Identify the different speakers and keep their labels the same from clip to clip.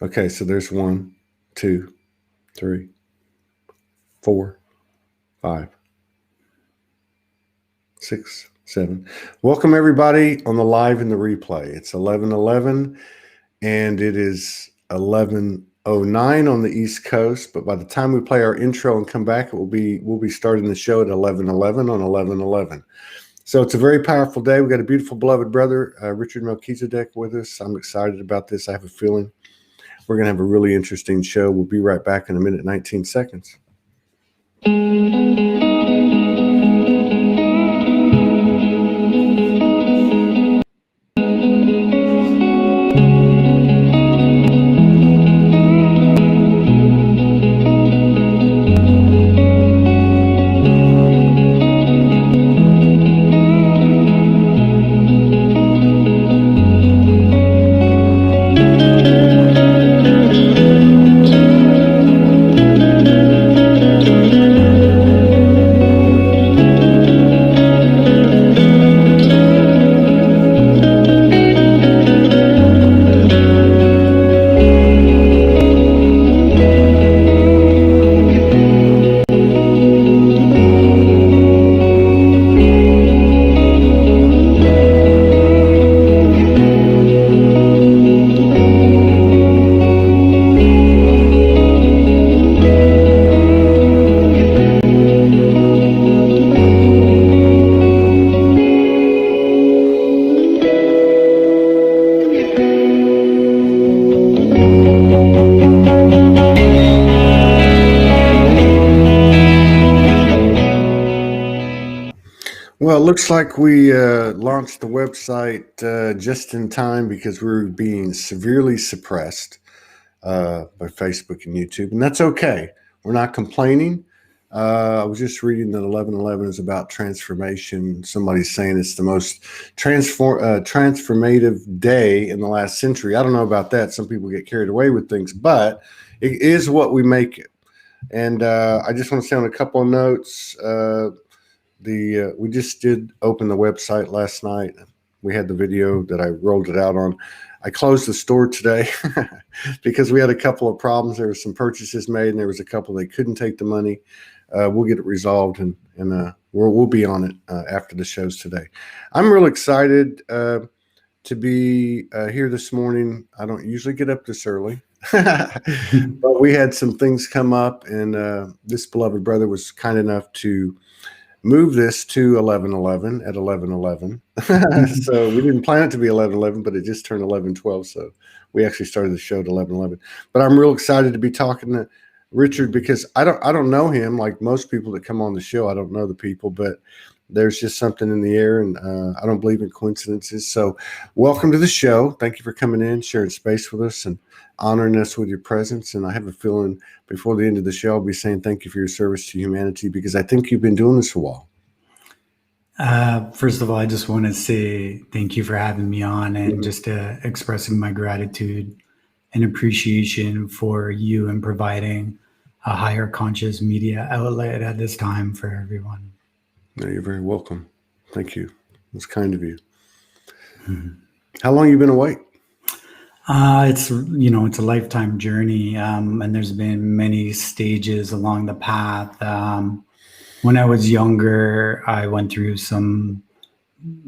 Speaker 1: Okay, so there's 1, 2, 3, 4, 5, 6, 7. Welcome everybody on the live and the replay. It's 11:11 and it is 11:09 on the East Coast. But by the time we play our intro and come back, we'll be starting the show at 11:11 on 11:11. So it's a very powerful day. We've got a beautiful, beloved brother, Richard Melchizadek, with us. I'm excited about this. I have a feeling we're going to have a really interesting show. We'll be right back in a minute, 19 seconds. Well, it looks like we launched the website just in time because we're being severely suppressed by Facebook and YouTube, and that's okay. We're not complaining. I was just reading that 11:11 is about transformation. Somebody's saying it's the most transformative day in the last century. I don't know about that. Some people get carried away with things, but it is what we make it. And I just want to say on a couple of notes. We just did open the website last night. We had the video that I rolled it out on. I closed the store today because we had a couple of problems. There were some purchases made, and there was a couple they couldn't take the money. We'll get it resolved, and we'll be on it after the shows today. I'm real excited to be here this morning. I don't usually get up this early, but we had some things come up, and this beloved brother was kind enough to move this to 11:11 at 11:11. So we didn't plan it to be 11:11, but it just turned 11:12. So we actually started the show at 11:11. But I'm real excited to be talking to Richard because I don't know him like most people that come on the show. I don't know the people, but there's just something in the air, and I don't believe in coincidences. So welcome to the show. Thank you for coming in, sharing space with us, and honoring us with your presence. And I have a feeling before the end of the show, I'll be saying thank you for your service to humanity because I think you've been doing this a while.
Speaker 2: First of all, I just want to say thank you for having me on and just expressing my gratitude and appreciation for you and providing a higher conscious media outlet at this time for everyone.
Speaker 1: No, you're very welcome. Thank you. It's kind of you. How long have you been awake?
Speaker 2: It's a lifetime journey, and there's been many stages along the path. When I was younger, I went through some,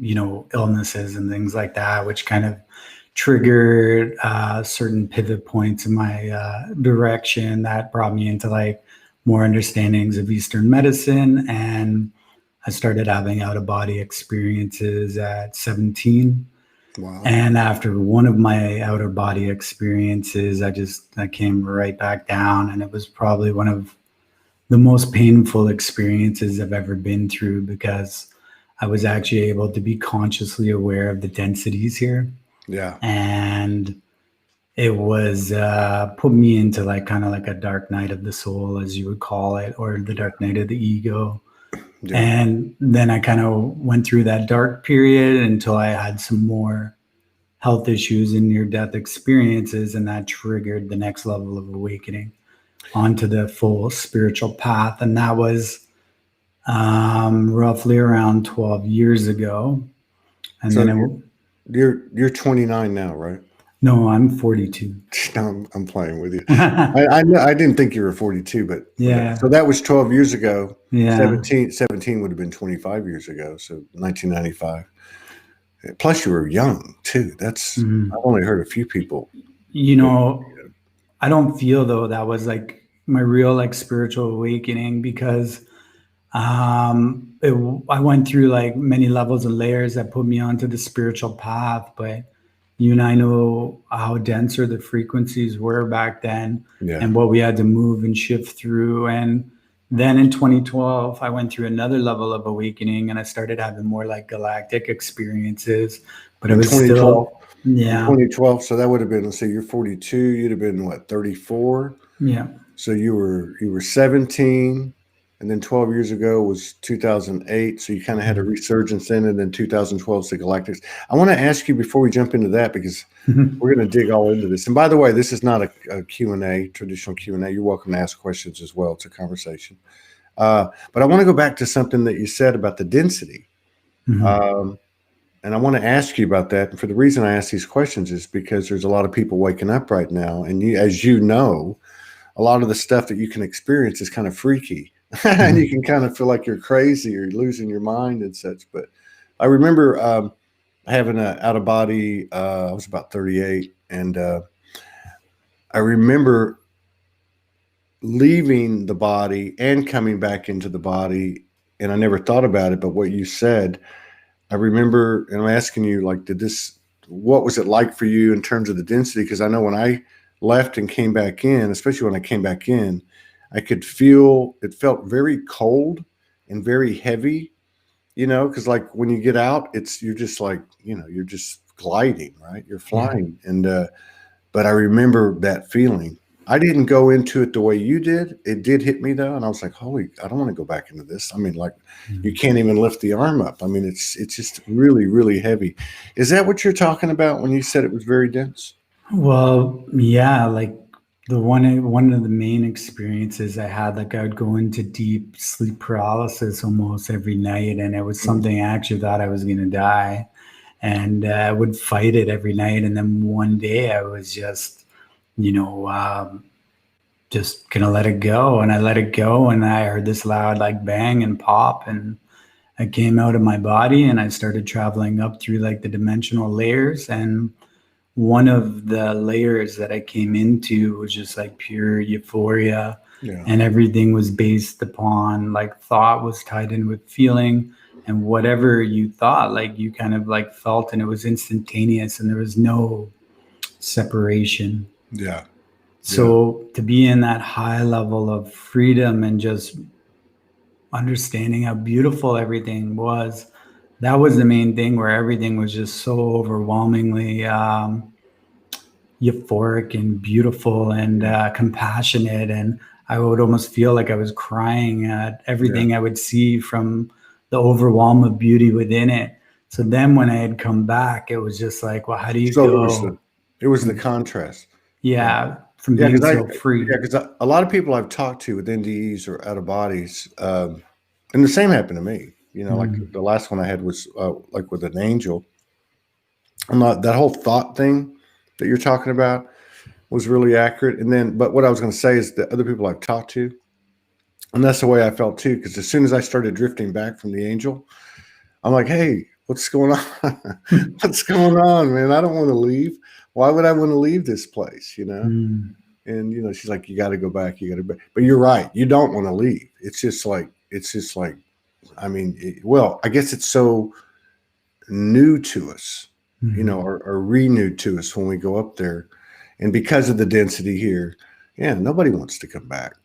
Speaker 2: illnesses and things like that, which kind of triggered certain pivot points in my direction that brought me into like more understandings of Eastern medicine. And I started having out-of-body experiences at 17.
Speaker 1: Wow.
Speaker 2: And after one of my outer body experiences, I came right back down, and it was probably one of the most painful experiences I've ever been through because I was actually able to be consciously aware of the densities here.
Speaker 1: Yeah.
Speaker 2: And it was put me into like kind of like a dark night of the soul, as you would call it, or the dark night of the ego. Yeah. And then I kind of went through that dark period until I had some more health issues and near-death experiences, and that triggered the next level of awakening onto the full spiritual path. And that was roughly around 12 years ago. And
Speaker 1: so
Speaker 2: then
Speaker 1: you're 29 now, right?
Speaker 2: No, I'm 42.
Speaker 1: No, I'm playing with you. I didn't think you were 42, but so
Speaker 2: Yeah.
Speaker 1: that was 12 years ago.
Speaker 2: Yeah.
Speaker 1: 17 would have been 25 years ago. So 1995. Plus, you were young too. I've
Speaker 2: Mhm.
Speaker 1: only heard a few people.
Speaker 2: You
Speaker 1: That,
Speaker 2: know, I don't feel though that was like my real like spiritual awakening because I went through like many levels and layers that put me onto the spiritual path, but you and I know how denser the frequencies were back then
Speaker 1: yeah,
Speaker 2: and what we had to move and shift through. And then in 2012, I went through another level of awakening and I started having more like galactic experiences, but it
Speaker 1: in
Speaker 2: was
Speaker 1: 2012.
Speaker 2: still,
Speaker 1: In
Speaker 2: yeah,
Speaker 1: 2012, so that would have been. Let's see, you're 42. You'd have been what, 34?
Speaker 2: yeah.
Speaker 1: So you were 17, and then 12 years ago was 2008. So you kind of had a resurgence then, and then 2012 is the Galactics. I want to ask you before we jump into that because we're going to dig all into this. And by the way, this is not a Q&A, traditional Q&A. You're welcome to ask questions as well. It's a conversation. But I want to go back to something that you said about the density.
Speaker 2: Mhm.
Speaker 1: Um, and I want to ask you about that. And for the reason I ask these questions is because there's a lot of people waking up right now. And as you know, a lot of the stuff that you can experience is kind of freaky. And you
Speaker 2: Mhm.
Speaker 1: can kind of feel like you're crazy or you're losing your mind and such. But I remember having an out of body, I was about 38. And I remember leaving the body and coming back into the body. And I never thought about it. But what you said, I remember, and I'm asking you, like, what was it like for you in terms of the density? Because I know when I left and came back in, especially when I came back in, I could feel it felt very cold and very heavy, because like when you get out, you're just like, you're just gliding, right? You're
Speaker 2: Yeah.
Speaker 1: flying. But I remember that feeling. I didn't go into it the way you did. It did hit me though, and I was like, "Holy! I don't want to go back into this." I mean, like, you
Speaker 2: Mhm.
Speaker 1: can't even lift the arm up. I mean, it's just really, really heavy. Is that what you're talking about when you said it was very dense?
Speaker 2: Well, yeah, like one of the main experiences I had, like I would go into deep sleep paralysis almost every night, and it was
Speaker 1: Mm,
Speaker 2: something I actually thought I was gonna die, and I would fight it every night, and then one day I was just, you know, just gonna let it go, and I let it go, and I heard this loud like bang and pop, and I came out of my body, and I started traveling up through like the dimensional layers, and one of the layers that I came into was just like pure euphoria,
Speaker 1: yeah,
Speaker 2: and everything was based upon like thought was tied in with feeling, and whatever you thought, like you kind of like felt, and it was instantaneous, and there was no separation.
Speaker 1: yeah, yeah,
Speaker 2: So to be in that high level of freedom and just understanding how beautiful everything was, that was the main thing, where everything was just so overwhelmingly euphoric and beautiful and
Speaker 1: yeah,
Speaker 2: compassionate. And I would almost feel like I was crying at
Speaker 1: yeah.
Speaker 2: everything I would see from the overwhelm of beauty within it. So then when I had come back, it was just like, well, how do you
Speaker 1: So it was the
Speaker 2: from,
Speaker 1: contrast. Yeah,
Speaker 2: yeah, from
Speaker 1: yeah,
Speaker 2: being
Speaker 1: because
Speaker 2: so free?
Speaker 1: a lot of people I've talked to with NDEs or out of bodies, and the same happened to me. Like
Speaker 2: Mm,
Speaker 1: the last one I had was like with an angel. I'm not that whole thought thing that you're talking about was really accurate. And then, but what I was going to say is the other people I've talked to, and that's the way I felt too. Because as soon as I started drifting back from the angel, I'm like, hey, what's going on? What's going on, man? I don't want to leave. Why would I want to leave this place?
Speaker 2: mm,
Speaker 1: And she's like, you got to go back. You got to. But you're right. You don't want to leave. It's just like. I mean, well, I guess it's so new to us,
Speaker 2: mm.
Speaker 1: or renewed to us when we go up there. And because of the density here, yeah, nobody wants to come back.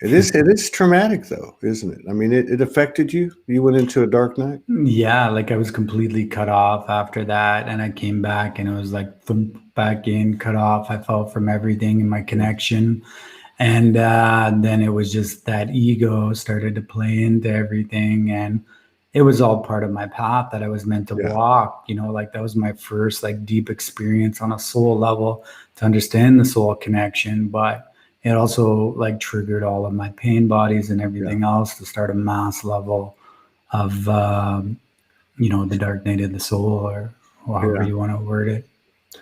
Speaker 1: It is traumatic though, isn't it? I mean, it affected you. You went into a dark night.
Speaker 2: Yeah, like I was completely cut off after that, and I came back, and it was like thump, back in, cut off. I felt from everything in my
Speaker 1: Yeah,
Speaker 2: connection, and then it was just that ego started to play into everything, and it was all part of my path that I was meant to
Speaker 1: yeah,
Speaker 2: walk. Like that was my first like deep experience on a soul level to understand the soul connection, but it also like triggered all of my pain bodies and
Speaker 1: yeah,
Speaker 2: everything else to start a mass level of the dark night of the soul, or however
Speaker 1: yeah.
Speaker 2: you want to word it.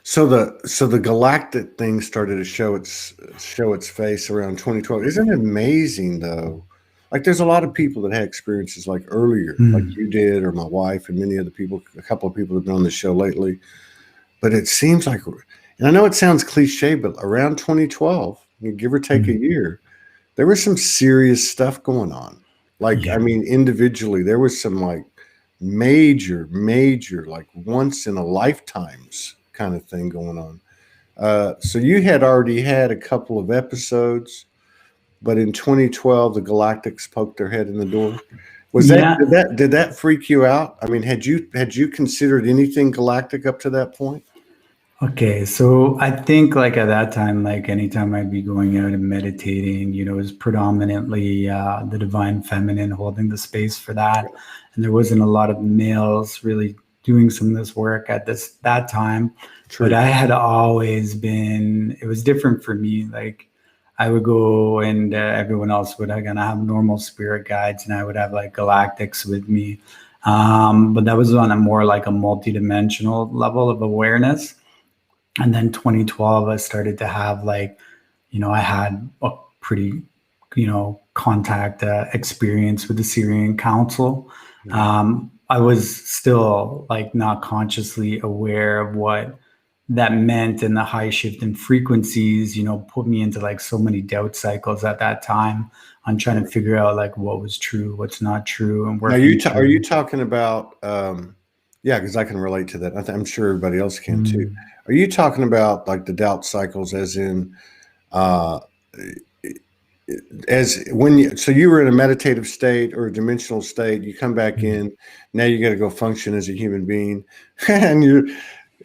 Speaker 1: So the galactic thing started to show its face around 2012. Isn't it amazing though? Like there's a lot of people that had experiences like earlier, like
Speaker 2: Hmm.
Speaker 1: you did, or my wife, and many other people. A couple of people have been on the show lately. But it seems like, and I know it sounds cliche, but around 2012, give or take a
Speaker 2: Hmm.
Speaker 1: year, there was some serious stuff going on. Like, I
Speaker 2: Yeah.
Speaker 1: mean, individually, there was some like major, like once in a lifetimes kind of thing going on. So you had already had a couple of episodes, but in 2012, the Galactics poked their head in the door. Was that
Speaker 2: Yeah.
Speaker 1: did that freak you out? I mean, had you considered anything galactic up to that point?
Speaker 2: Okay, so I think like at that time, like anytime I'd be going out and meditating, it was predominantly the divine feminine holding the space for that, and there wasn't a lot of males really doing some of this work at that time. But
Speaker 1: True.
Speaker 2: I had always been. It was different for me. Like I would go, and everyone else would gonna have normal spirit guides, and I would have like galactics with me. But that was on a more like a multi-dimensional level of awareness. And then 2012 I started to have like, I had a pretty, contact experience with the Syrian Council.
Speaker 1: Yeah.
Speaker 2: I was still like not consciously aware of what that meant, and the high shift in frequencies put me into like so many doubt cycles at that time on trying to
Speaker 1: Sure.
Speaker 2: figure out like what was true, what's not true, and
Speaker 1: Now,
Speaker 2: working
Speaker 1: are you
Speaker 2: through.
Speaker 1: talking about? Yeah, because I can relate to that. I'm sure everybody else can too.
Speaker 2: Mm,
Speaker 1: Are you talking about like the doubt cycles, uh, as when you? So you were in a meditative state or a dimensional state. You come back
Speaker 2: mm.
Speaker 1: in. Now you got to go function as a human being, and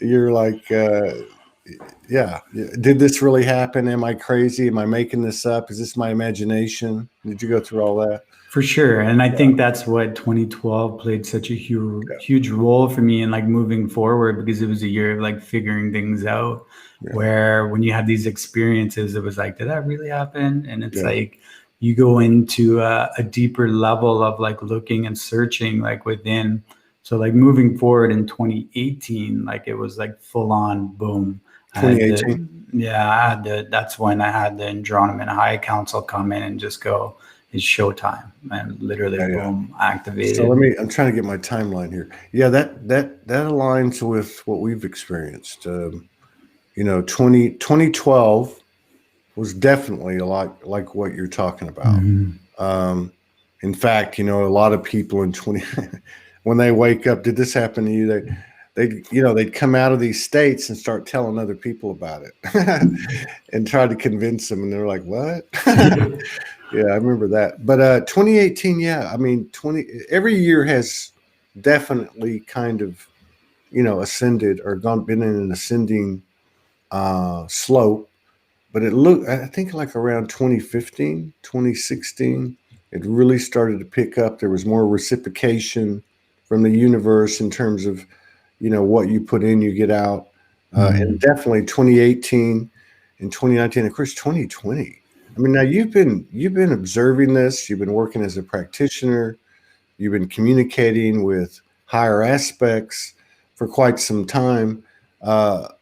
Speaker 1: you're like, yeah. Did this really happen? Am I crazy? Am I making this up? Is this my imagination? Did you go through all that?
Speaker 2: For sure. And I
Speaker 1: Yeah.
Speaker 2: think that's what 2012 played such a
Speaker 1: Yeah.
Speaker 2: huge role for me in like moving forward, because it was a year of like figuring things out,
Speaker 1: Yeah.
Speaker 2: where when you have these experiences, it was like, did that really happen? And it's
Speaker 1: Yeah.
Speaker 2: like you go into a deeper level of like looking and searching like within. So like moving forward in 2018, like it was like full on boom. I had the
Speaker 1: 2018.
Speaker 2: yeah, that's when I had the Andronomen High Council come in and just go, it's showtime, and literally
Speaker 1: Yeah. Yeah.
Speaker 2: boom,
Speaker 1: So
Speaker 2: activated.
Speaker 1: I'm trying to get my timeline here. Yeah, that aligns with what we've experienced. 2012 was definitely a lot like what you're talking about.
Speaker 2: Mhm.
Speaker 1: Um, in fact, a lot of people in 20 when they wake up, did this happen to you? They'd come out of these states and start telling other people about it and try to convince them, and they're like, "What?" Yeah, I remember that. But 2018, yeah, I mean, every year has definitely kind of ascended or been in an ascending slope. But I think like around 2015, 2016, it really started to pick up. There was more reciprocation from the universe in terms of what you put in, you get out. And
Speaker 2: Mm.
Speaker 1: definitely 2018 and 2019, of course, 2020. I mean, now you've been observing this. You've been working as a practitioner. You've been communicating with higher aspects for quite some time.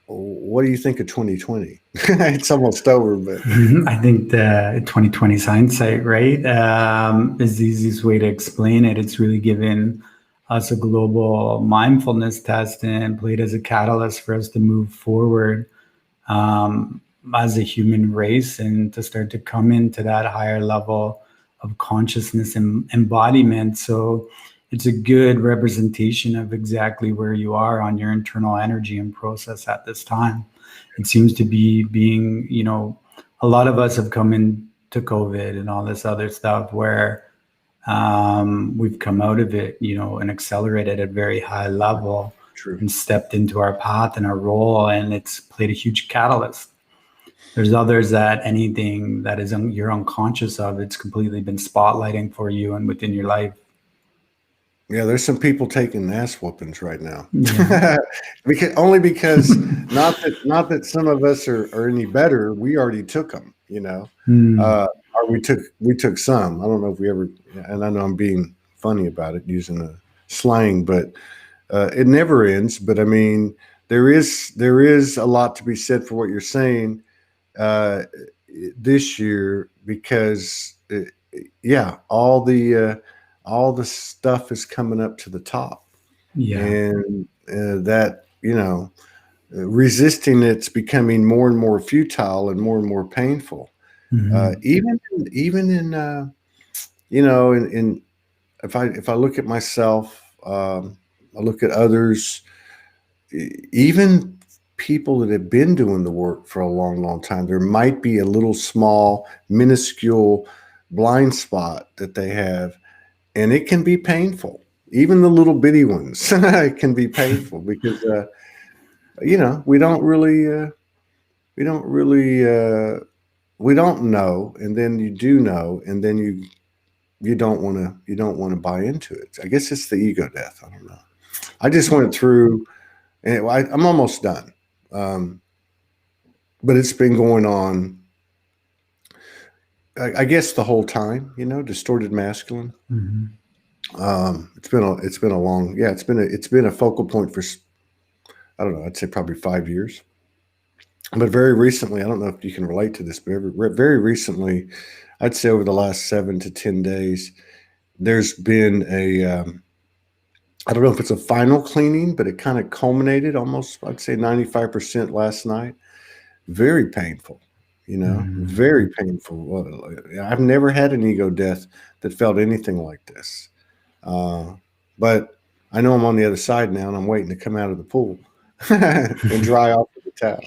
Speaker 1: What do you think of 2020? It's almost over, but
Speaker 2: I think the 2020 hindsight, right, is the easiest way to explain it. It's really given us a global mindfulness test and played as a catalyst for us to move forward um, as a human race, and to start to come into that higher level of consciousness and embodiment. So it's a good representation of exactly where you are on your internal energy and process at this time. It seems to be being, a lot of us have come into COVID and all this other stuff where we've come out of it, and accelerated at a very high level
Speaker 1: true.
Speaker 2: and stepped into our path and our role, and it's played a huge catalyst. There's others that anything that is you're unconscious of, it's completely been spotlighting for you and within your life.
Speaker 1: Yeah, there's some people taking ass whoopings right now.
Speaker 2: Yeah.
Speaker 1: Because not that some of us are any better. We already took them,
Speaker 2: Hmm.
Speaker 1: or we took some. I don't know if we ever. And I know I'm being funny about it using a slang, but it never ends. But I mean, there is a lot to be said for what you're saying uh, this year because yeah, all the stuff is coming up to the top,
Speaker 2: Yeah.
Speaker 1: and that resisting it's becoming more and more futile and more painful.
Speaker 2: Hmm.
Speaker 1: Even in in if I look at myself, I look at others, even people that have been doing the work for a long, long time, there might be a little small, minuscule blind spot that they have, and it can be painful. Even the little bitty ones, it can be painful because we don't really, we don't really, we don't know, and then you do know, and then you don't want to buy into it. I guess it's the ego death. I don't know. I just went through, and I'm almost done. Um, but it's been going on, I guess, the whole time. Distorted masculine.
Speaker 2: Hmm.
Speaker 1: It's been a long, yeah. It's been a focal point for, I don't know. I'd say probably 5 years. But very recently, I don't know if you can relate to this, but very recently, I'd say over the last 7 to 10 days, there's been I don't know if it's a final cleaning, but it kind of culminated almost, I'd say 95% last night. Very painful,
Speaker 2: Hmm.
Speaker 1: very painful. I've never had an ego death that felt anything like this. Uh, but I know I'm on the other side now and I'm waiting to come out of the pool and dry off with the towel.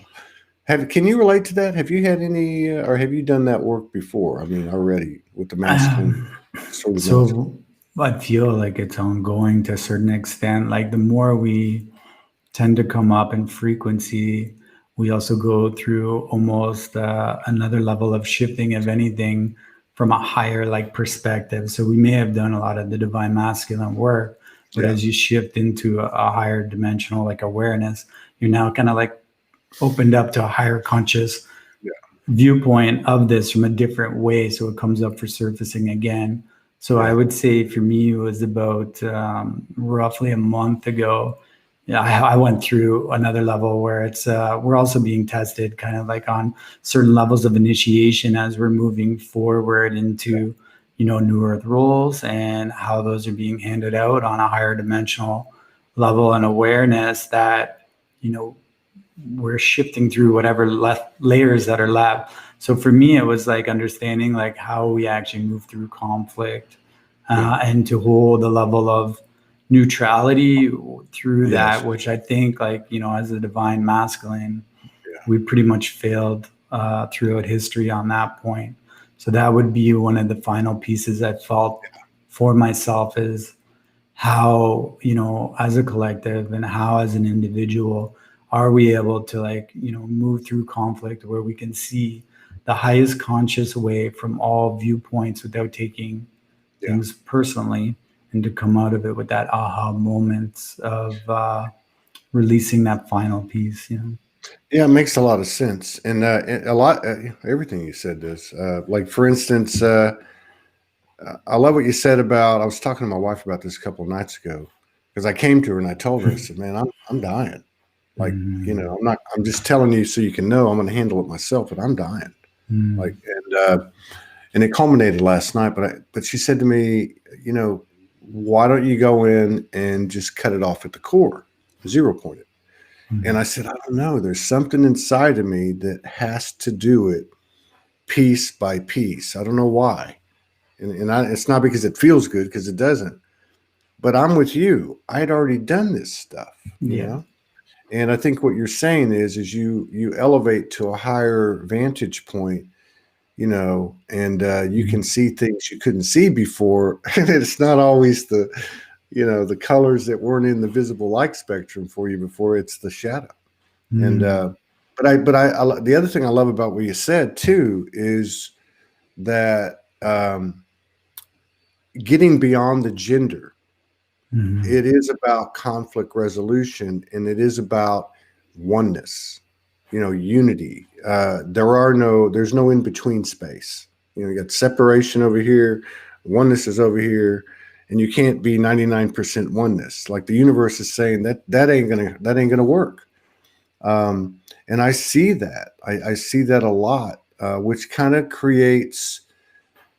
Speaker 1: Can you relate to that? Have you had any, or have you done that work before? I mean, already with the masculine,
Speaker 2: Um,
Speaker 1: sort of masculine.
Speaker 2: so I feel like it's ongoing to a certain extent. Like the more we tend to come up in frequency, we also go through almost another level of shifting, if anything, from a higher like perspective. So we may have done a lot of the divine masculine work, but
Speaker 1: Yeah,
Speaker 2: as you shift into a higher dimensional like awareness, you're now kind of like opened up to a higher conscious
Speaker 1: yeah,
Speaker 2: viewpoint of this from a different way. So it comes up for surfacing again. So I
Speaker 1: yeah,
Speaker 2: would say for me, it was about roughly a month ago. Yeah, I went through another level where it's we're also being tested, kind of like on certain levels of initiation as we're moving forward into, new earth roles and how those are being handed out on a higher dimensional level and awareness that you know we're shifting through whatever left layers that are left. So for me, it was like understanding like how we actually move through conflict,
Speaker 1: yeah.
Speaker 2: and to hold a level of neutrality through
Speaker 1: Yes,
Speaker 2: that, which I think like, as a divine masculine,
Speaker 1: yeah,
Speaker 2: we pretty much failed throughout history on that point. So that would be one of the final pieces I felt for myself is how, as a collective and how as an individual are we able to like, move through conflict where we can see the highest conscious way from all viewpoints without taking
Speaker 1: yeah.
Speaker 2: things personally, and to come out of it with that aha moments of releasing that final piece.
Speaker 1: Yeah, it makes a lot of sense, and a lot everything you said does. Like for instance, I love what you said about. I was talking to my wife about this a couple of nights ago because I came to her and I told her, I said, "Man, I'm dying. Like,
Speaker 2: Mm,
Speaker 1: I'm not. I'm just telling you so you can know I'm going to handle it myself, but I'm dying." Like,
Speaker 2: mm,
Speaker 1: and it culminated last night. But she said to me, why don't you go in and just cut it off at the core, 0 point it? And I
Speaker 2: mm,
Speaker 1: said, I don't know. There's something inside of me that has to do it piece by piece. I don't know why. It's not because it feels good, because it doesn't. But I'm with you. I'd already done this stuff,
Speaker 2: yeah.
Speaker 1: And I think what you're saying is you elevate to a higher vantage point, and you can
Speaker 2: Mm,
Speaker 1: see things you couldn't see before. And it's not always the colors that weren't in the visible light spectrum for you before. It's the shadow. And
Speaker 2: mm,
Speaker 1: the other thing I love about what you said too is that getting beyond the gender,
Speaker 2: mm,
Speaker 1: it is about conflict resolution, and it is about oneness, unity. There's no in between space. You got separation over here, oneness is over here, and you can't be 99% oneness. Like the universe is saying that ain't gonna work. And I see that. I see that a lot, which kind of creates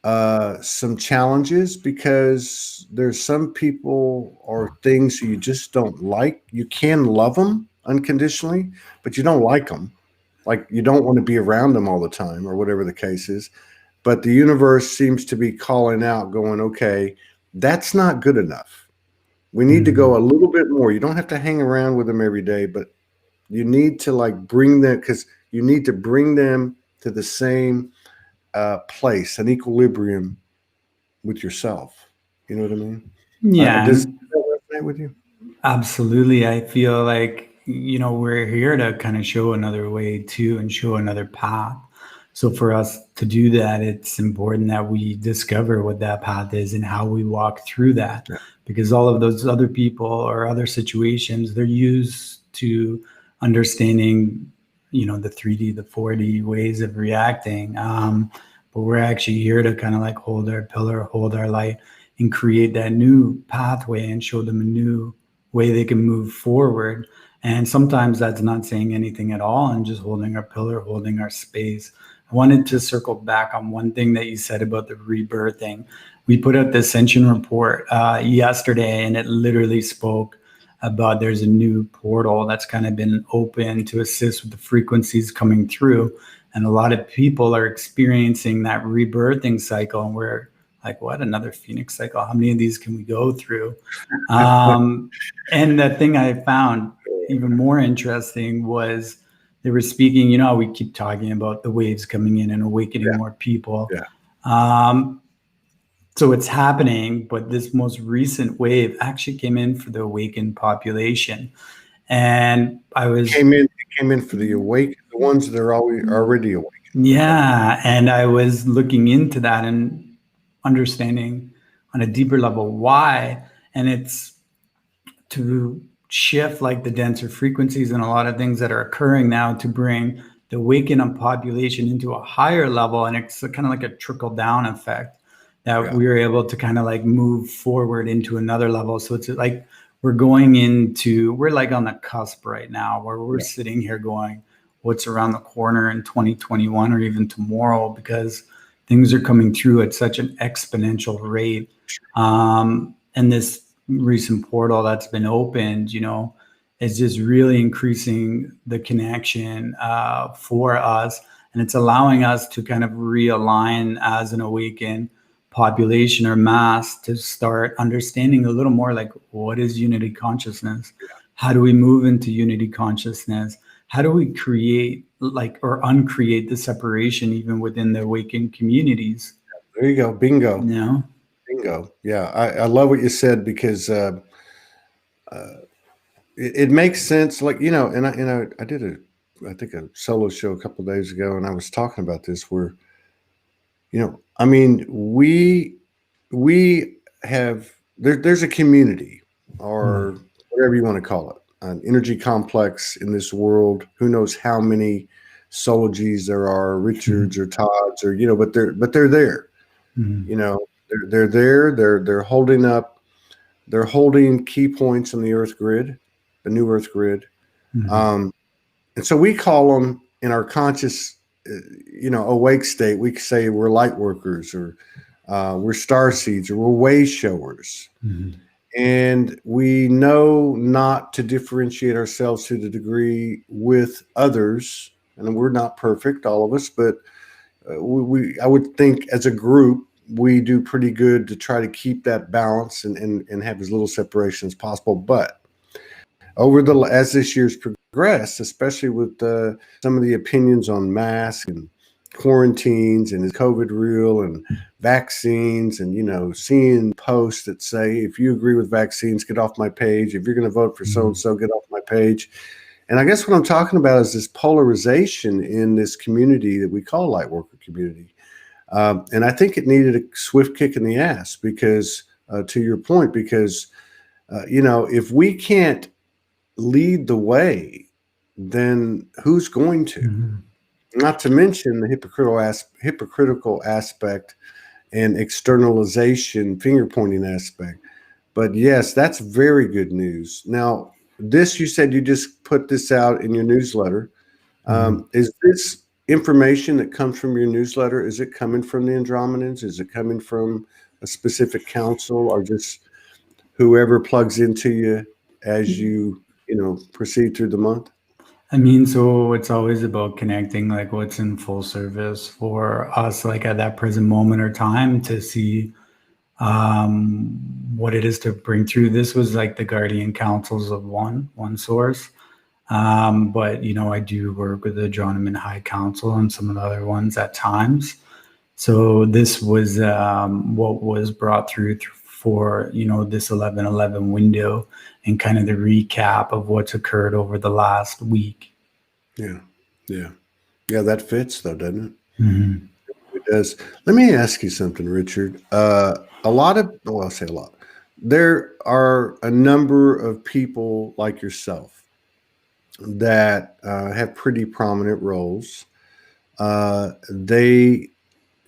Speaker 1: some challenges because there's some people or things you just don't like. You can love them unconditionally, but you don't like them. Like you don't want to be around them all the time or whatever the case is. But the universe seems to be calling out, going, okay, that's not good enough. We need to go
Speaker 2: Mhm.
Speaker 1: a little bit more. You don't have to hang around with them every day, but you need to like bring them because you need to bring them to the same place, an equilibrium with yourself. You know what I mean?
Speaker 2: Yeah,
Speaker 1: Does
Speaker 2: and
Speaker 1: that resonate with you?
Speaker 2: absolutely. I feel like, we're here to kind of show another way too and show another path. So for us to do that, it's important that we discover what that path is and how we walk through that.
Speaker 1: Yeah.
Speaker 2: Because all of those other people or other situations, they're used to understanding, the 3D, the 4D ways of reacting. But we're actually here to kind of like hold our pillar, hold our light, and create that new pathway and show them a new way they can move forward. And sometimes that's not saying anything at all and just holding our pillar, holding our space. I wanted to circle back on one thing that you said about the rebirthing. We put out the Ascension report yesterday, and it literally spoke about there's a new portal that's kind of been open to assist with the frequencies coming through. And a lot of people are experiencing that rebirthing cycle. And we're like, what? Another Phoenix cycle? How many of these can we go through? Um, and the thing I found even more interesting was they were speaking, we keep talking about the waves coming in and awakening more people.
Speaker 1: Yeah.
Speaker 2: Um, so it's happening, but this most recent wave actually came in for the awakened population. And I was,
Speaker 1: It came in for the awake, the ones that are already awake. Okay.
Speaker 2: yeah, and I was looking into that and understanding on a deeper level why. And it's to shift like the denser frequencies and a lot of things that are occurring now to bring the waking up population into a higher level. And it's kind of like a trickle down effect that
Speaker 1: Yeah.
Speaker 2: we were able to kind of like move forward into another level. So it's like we're like on the cusp right now where we're
Speaker 1: Yeah.
Speaker 2: sitting here going, what's around the corner in 2021 or even tomorrow, because things are coming through at such an exponential rate. And this recent portal that's been opened, is just really increasing the connection for us. And it's allowing us to kind of realign as an awakened population or mass to start understanding a little more like what is unity consciousness? How do we move into unity consciousness? How do we create like or uncreate the separation even within the awakened communities?
Speaker 1: There you go. Bingo.
Speaker 2: You know?
Speaker 1: Bingo. Yeah. I love what you said because it makes sense. Like, I did I think a solo show a couple of days ago, and I was talking about this where, I mean, we have, there's a community or whatever you want to call it, an energy complex in this world. Who knows how many soulogies there are, Richards or Todds or, but they're there,
Speaker 2: Mhm.
Speaker 1: they're there. They're holding key points in the earth grid, the new earth grid.
Speaker 2: Mhm.
Speaker 1: Um, and so we call them in our conscious, awake state. We say we're light workers or we're star seeds or we're way showers.
Speaker 2: Mhm.
Speaker 1: And we know not to differentiate ourselves to the degree with others. And we're not perfect, all of us, but I would think as a group, we do pretty good to try to keep that balance and have as little separation as possible. But as this year's progressed, especially with some of the opinions on masks and quarantines and is COVID real and vaccines and seeing posts that say if you agree with vaccines, get off my page. If you're going to vote for so and so, get off my page. And I guess what I'm talking about is this polarization in this community that we call Lightworker community. And I think it needed a swift kick in the ass because, to your point, because if we can't lead the way, then who's going to?
Speaker 2: Mhm.
Speaker 1: Not to mention the hypocritical aspect and externalization, finger pointing aspect. But yes, that's very good news. Now, this, you said you just put this out in your newsletter.
Speaker 2: Mhm.
Speaker 1: Is this information that comes from your newsletter, is it coming from the Andromedans? Is it coming from a specific council, or just whoever plugs into you as you proceed through the month?
Speaker 2: I mean, so it's always about connecting like what's in full service for us, like at that present moment or time to see what it is to bring through. This was like the guardian councils of one source. But I do work with the Droneman High Council and some of the other ones at times. So this was what was brought through for this 11/11 window and kind of the recap of what's occurred over the last week.
Speaker 1: Yeah, yeah, yeah. That fits, though, doesn't it?
Speaker 2: Mhm.
Speaker 1: It does. Let me ask you something, Richard. I'll say a lot. There are a number of people like yourself that have pretty prominent roles. They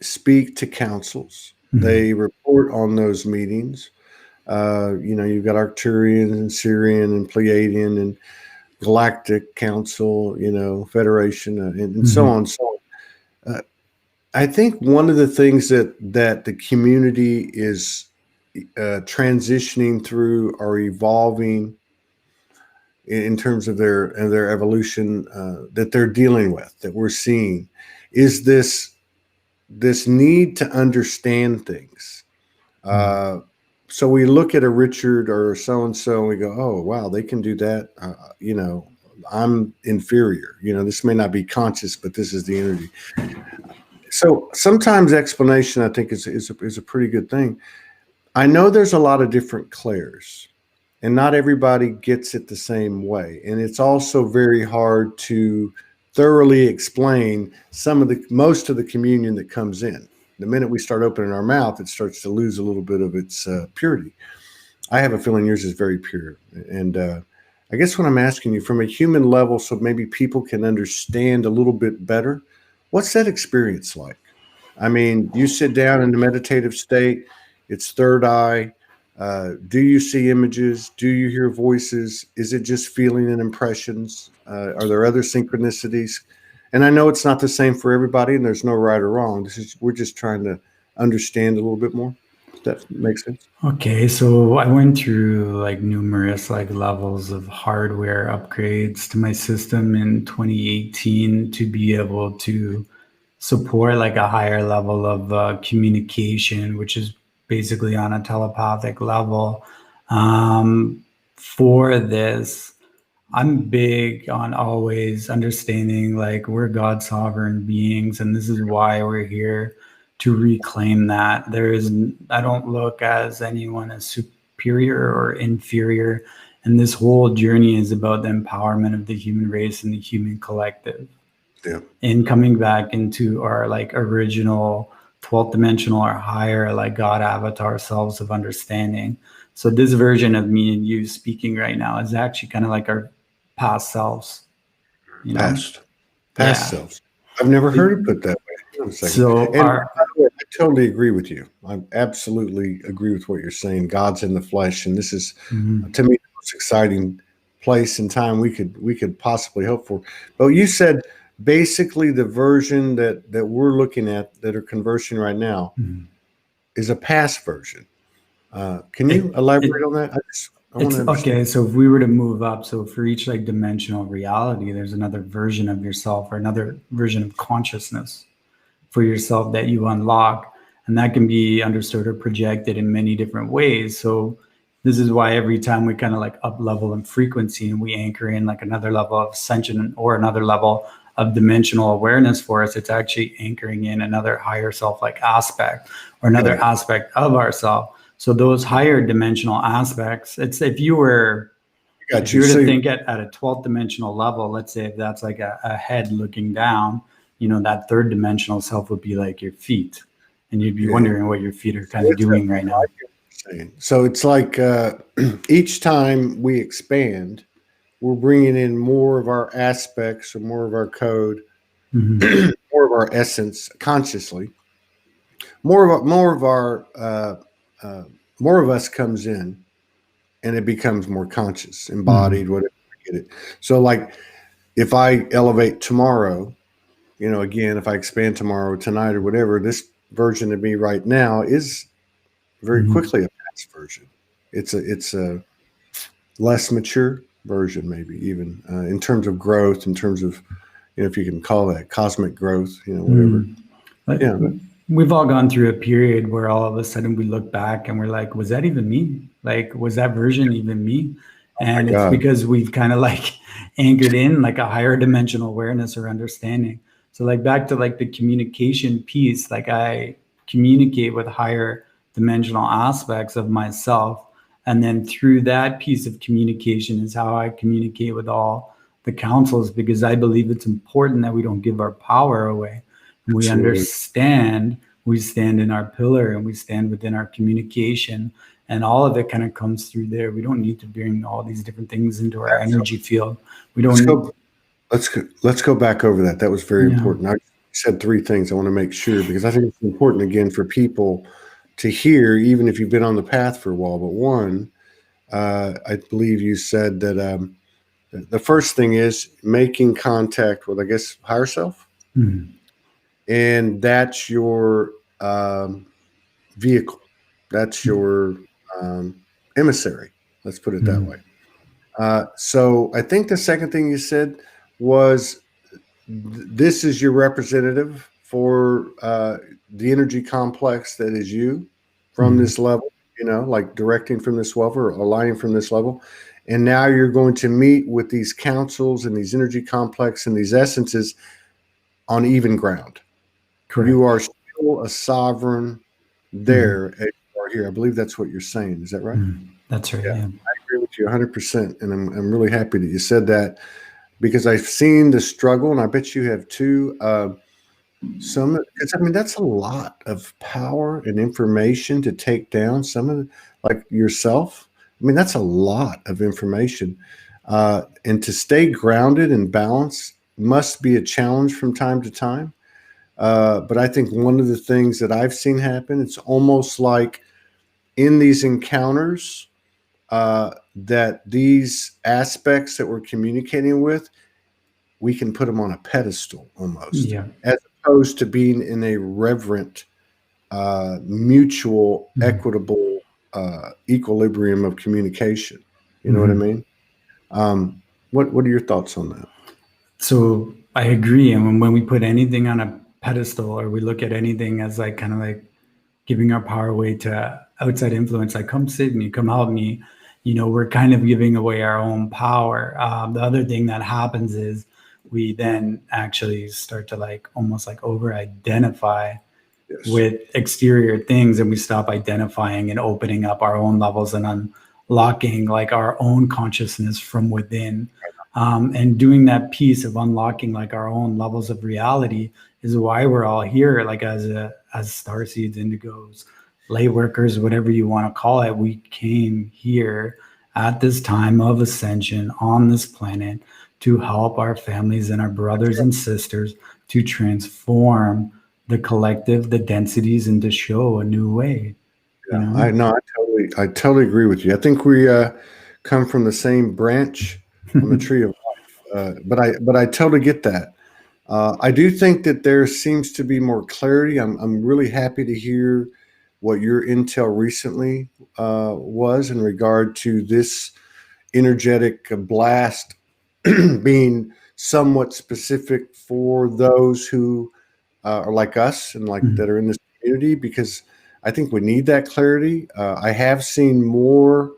Speaker 1: speak to councils.
Speaker 2: Mhm.
Speaker 1: They report on those meetings. You've got Arcturian and Syrian and Pleiadian and Galactic Council, Federation, and so
Speaker 2: Mhm.
Speaker 1: on. So I think one of the things that the community is transitioning through or evolving in terms of their evolution, that they're dealing with, that we're seeing, is this need to understand things.
Speaker 2: Mhm.
Speaker 1: So we look at a Richard or so and so, and we go, "Oh, wow, they can do that." I'm inferior. This may not be conscious, but this is the energy. So sometimes explanation, I think, is a pretty good thing. I know there's a lot of different clairs, and not everybody gets it the same way. And it's also very hard to thoroughly explain most of the communion that comes in. The minute we start opening our mouth, it starts to lose a little bit of its purity. I have a feeling yours is very pure. And I guess what I'm asking you from a human level, so maybe people can understand a little bit better, what's that experience like? I mean, you sit down in the meditative state, it's third eye. Do you see images? Do you hear voices? Is it just feeling and impressions? Are there other synchronicities? And I know it's not the same for everybody, and there's no right or wrong. We're just trying to understand a little bit more. Does that make sense?
Speaker 2: Okay, so I went through like numerous like levels of hardware upgrades to my system in 2018 to be able to support like a higher level of communication, which is basically on a telepathic level. For this, I'm big on always understanding like we're God sovereign beings, and this is why we're here to reclaim that. I don't look as anyone as superior or inferior. And this whole journey is about the empowerment of the human race and the human collective
Speaker 1: Yeah.
Speaker 2: and coming back into our like original 12th dimensional or higher like God avatar selves of understanding. So this version of me and you speaking right now is actually kind of like our past selves, you know?
Speaker 1: Past
Speaker 2: Yeah.
Speaker 1: selves. I've never heard it put that way. Hang on a second.
Speaker 2: So
Speaker 1: And
Speaker 2: our
Speaker 1: by the way, I totally agree with you. I absolutely agree with what you're saying. God's in the flesh, and this is,
Speaker 2: mhm,
Speaker 1: to me, the most exciting place and time we could possibly hope for. But you said basically the version that we're looking at that are conversing right now
Speaker 2: mhm.
Speaker 1: is a past version. Can you
Speaker 2: it
Speaker 1: elaborate
Speaker 2: it
Speaker 1: on that? I want to
Speaker 2: It's
Speaker 1: understand.
Speaker 2: okay. So if we were to move up, so for each like dimensional reality, there's another version of yourself or another version of consciousness for yourself that you unlock. And that can be understood or projected in many different ways. So this is why every time we kind of like up level in frequency and we anchor in like another level of ascension or another level of dimensional awareness for us, it's actually anchoring in another higher self like aspect or another
Speaker 1: Right.
Speaker 2: aspect of ourself. So those higher dimensional aspects, it's if
Speaker 1: Got
Speaker 2: you
Speaker 1: you.
Speaker 2: were to
Speaker 1: So
Speaker 2: think at a 12th dimensional level, let's say if that's like a head looking down, that third dimensional self would be like your feet. And you'd be
Speaker 1: yeah.
Speaker 2: wondering what your feet are
Speaker 1: So
Speaker 2: kind of
Speaker 1: it's
Speaker 2: doing right now.
Speaker 1: saying. So it's like each time we expand, we're bringing in more of our aspects or more of our code,
Speaker 2: Mhm.
Speaker 1: more of our essence consciously. More of our uh, more of us comes in, and it becomes more conscious,
Speaker 2: Mhm.
Speaker 1: embodied, whatever. Get it. So, like, if I elevate tomorrow, again, if I expand tomorrow, tonight, or whatever, this version of me right now is very
Speaker 2: Mhm.
Speaker 1: quickly a past version. It's a less mature version, maybe even in terms of growth, in terms of if you can call that cosmic growth, whatever.
Speaker 2: Mm. Like,
Speaker 1: Yeah,
Speaker 2: we've all gone through a period where all of a sudden we look back and we're like, was that even me? Like, was that version even me?
Speaker 1: my
Speaker 2: And it's
Speaker 1: God,
Speaker 2: because we've kind of like anchored in like a higher dimensional awareness or understanding. So, like, back to like the communication piece, like, I communicate with higher dimensional aspects of myself. And then through that piece of communication is how I communicate with all the councils, because I believe it's important that we don't give our power away. And we
Speaker 1: absolutely.
Speaker 2: understand, we stand in our pillar and we stand within our communication, and all of it kind of comes through there. We don't need to bring all these different things into our energy field. We
Speaker 1: Let's
Speaker 2: don't.
Speaker 1: go. Let's go back over that. That was very
Speaker 2: Yeah.
Speaker 1: important. I said three things I want to make sure because I think it's important again for people to hear, even if you've been on the path for a while. But one, I believe you said that the first thing is making contact with, I guess, higher self,
Speaker 2: Mhm.
Speaker 1: and that's your vehicle. That's your um, emissary. Let's put it that way.
Speaker 2: Mhm.
Speaker 1: So I think the second thing you said was this is your representative for the energy complex that is you from
Speaker 2: Mhm.
Speaker 1: this level, like directing from this level or aligning from this level. And now you're going to meet with these councils and these energy complex and these essences on even ground. You
Speaker 2: Correct.
Speaker 1: are still a sovereign
Speaker 2: Mhm.
Speaker 1: there as you are here. I believe that's what you're saying. Is that right?
Speaker 2: Mhm. That's right.
Speaker 1: Yeah,
Speaker 2: Yeah.
Speaker 1: I agree with you 100%. And I'm really happy that you said that because I've seen the struggle, and I bet you have too. Because I mean, that's a lot of power and information to take down. Like yourself. I mean, that's a lot of information, and to stay grounded and balanced must be a challenge from time to time. But I think one of the things that I've seen happen, it's almost like in these encounters that these aspects that we're communicating with, we can put them on a pedestal almost,
Speaker 2: Yeah.
Speaker 1: as opposed to being in a reverent, mutual,
Speaker 2: Mhm.
Speaker 1: equitable equilibrium of communication. You know what I
Speaker 2: Mhm.
Speaker 1: mean? What are your thoughts on that?
Speaker 2: So I agree. And when we put anything on a pedestal or we look at anything as like kind of like giving our power away to outside influence, like come save me, come help me, we're kind of giving away our own power. The other thing that happens is we then actually start to like almost like over identify
Speaker 1: Yes.
Speaker 2: with exterior things, and we stop identifying and opening up our own levels and unlocking like our own consciousness from within. And doing that piece of unlocking like our own levels of reality is why we're all here, like as star seeds, indigos, light workers, whatever you want to call it. We came here at this time of ascension on this planet to help our families and our brothers and sisters to transform the collective, the densities, and to show a new way, you
Speaker 1: Yeah,
Speaker 2: know?
Speaker 1: I totally agree with you. I think we come from the same branch on the tree of life, but I totally get that. I do think that there seems to be more clarity. I'm really happy to hear what your intel recently was in regard to this energetic blast being somewhat specific for those who are like us and like that
Speaker 2: Mhm.
Speaker 1: are in this community, because I think we need that clarity. I have seen more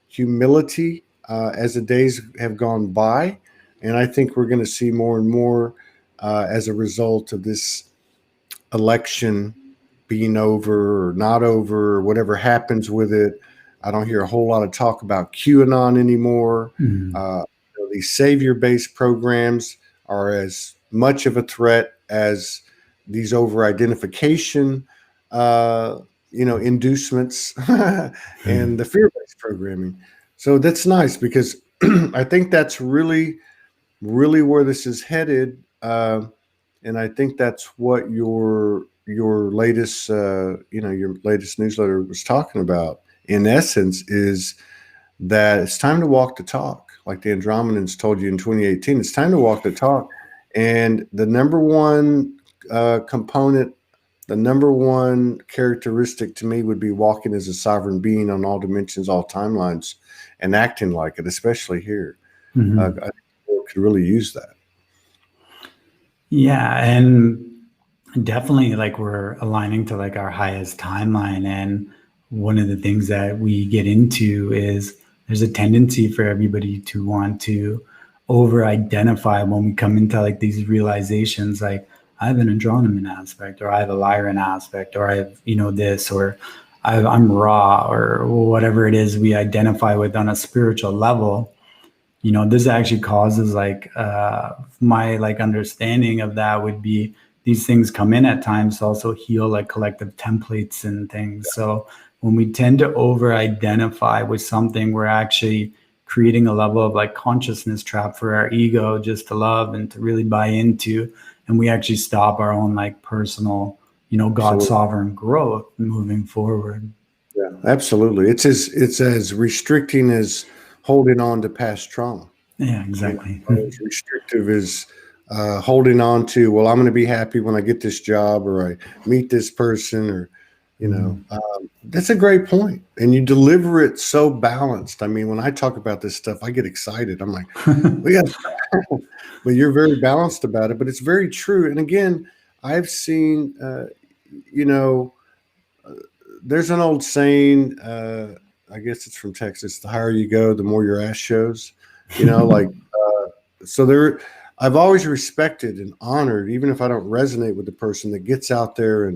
Speaker 1: humility as the days have gone by, and I think we're going to see more and more as a result of this election being over or not over or whatever happens with it. I don't hear a whole lot of talk about QAnon anymore.
Speaker 2: Mhm.
Speaker 1: Uh, these savior based programs are as much of a threat as these over identification, inducements and the fear based programming. So that's nice because I think that's really, really where this is headed. And I think that's what your latest your latest newsletter was talking about. In essence, is that it's time to walk the talk, like the Andromedans told you in 2018. It's time to walk the talk. And the number one component, the number one characteristic to me would be walking as a sovereign being on all dimensions, all timelines, and acting like it, especially here. I think people could really use that.
Speaker 2: Yeah, and definitely like we're aligning to like our highest timeline. And one of the things that we get into is there's a tendency for everybody to want to over identify when we come into like these realizations, like I have an Andronoman aspect, or I have a Lyran aspect, or I have, this, or I'm raw, or whatever it is we identify with on a spiritual level. This actually causes like my like understanding of that would be these things come in at times to also heal like collective templates and things. So when we tend to over identify with something, we're actually creating a level of like consciousness trap for our ego just to love and to really buy into, and we actually stop our own like personal God sovereign growth moving forward.
Speaker 1: Yeah, absolutely. It's as restricting as holding on to past trauma.
Speaker 2: Yeah, exactly.
Speaker 1: As restrictive as holding on to, well, I'm going to be happy when I get this job or I meet this person, or that's a great point. And you deliver it so balanced. I mean, when I talk about this stuff, I get excited. I'm like, we got, but you're very balanced about it. But it's very true. And again, I've seen, there's an old saying, I guess it's from Texas, the higher you go, the more your ass shows, so I've always respected and honored, even if I don't resonate with the person that gets out there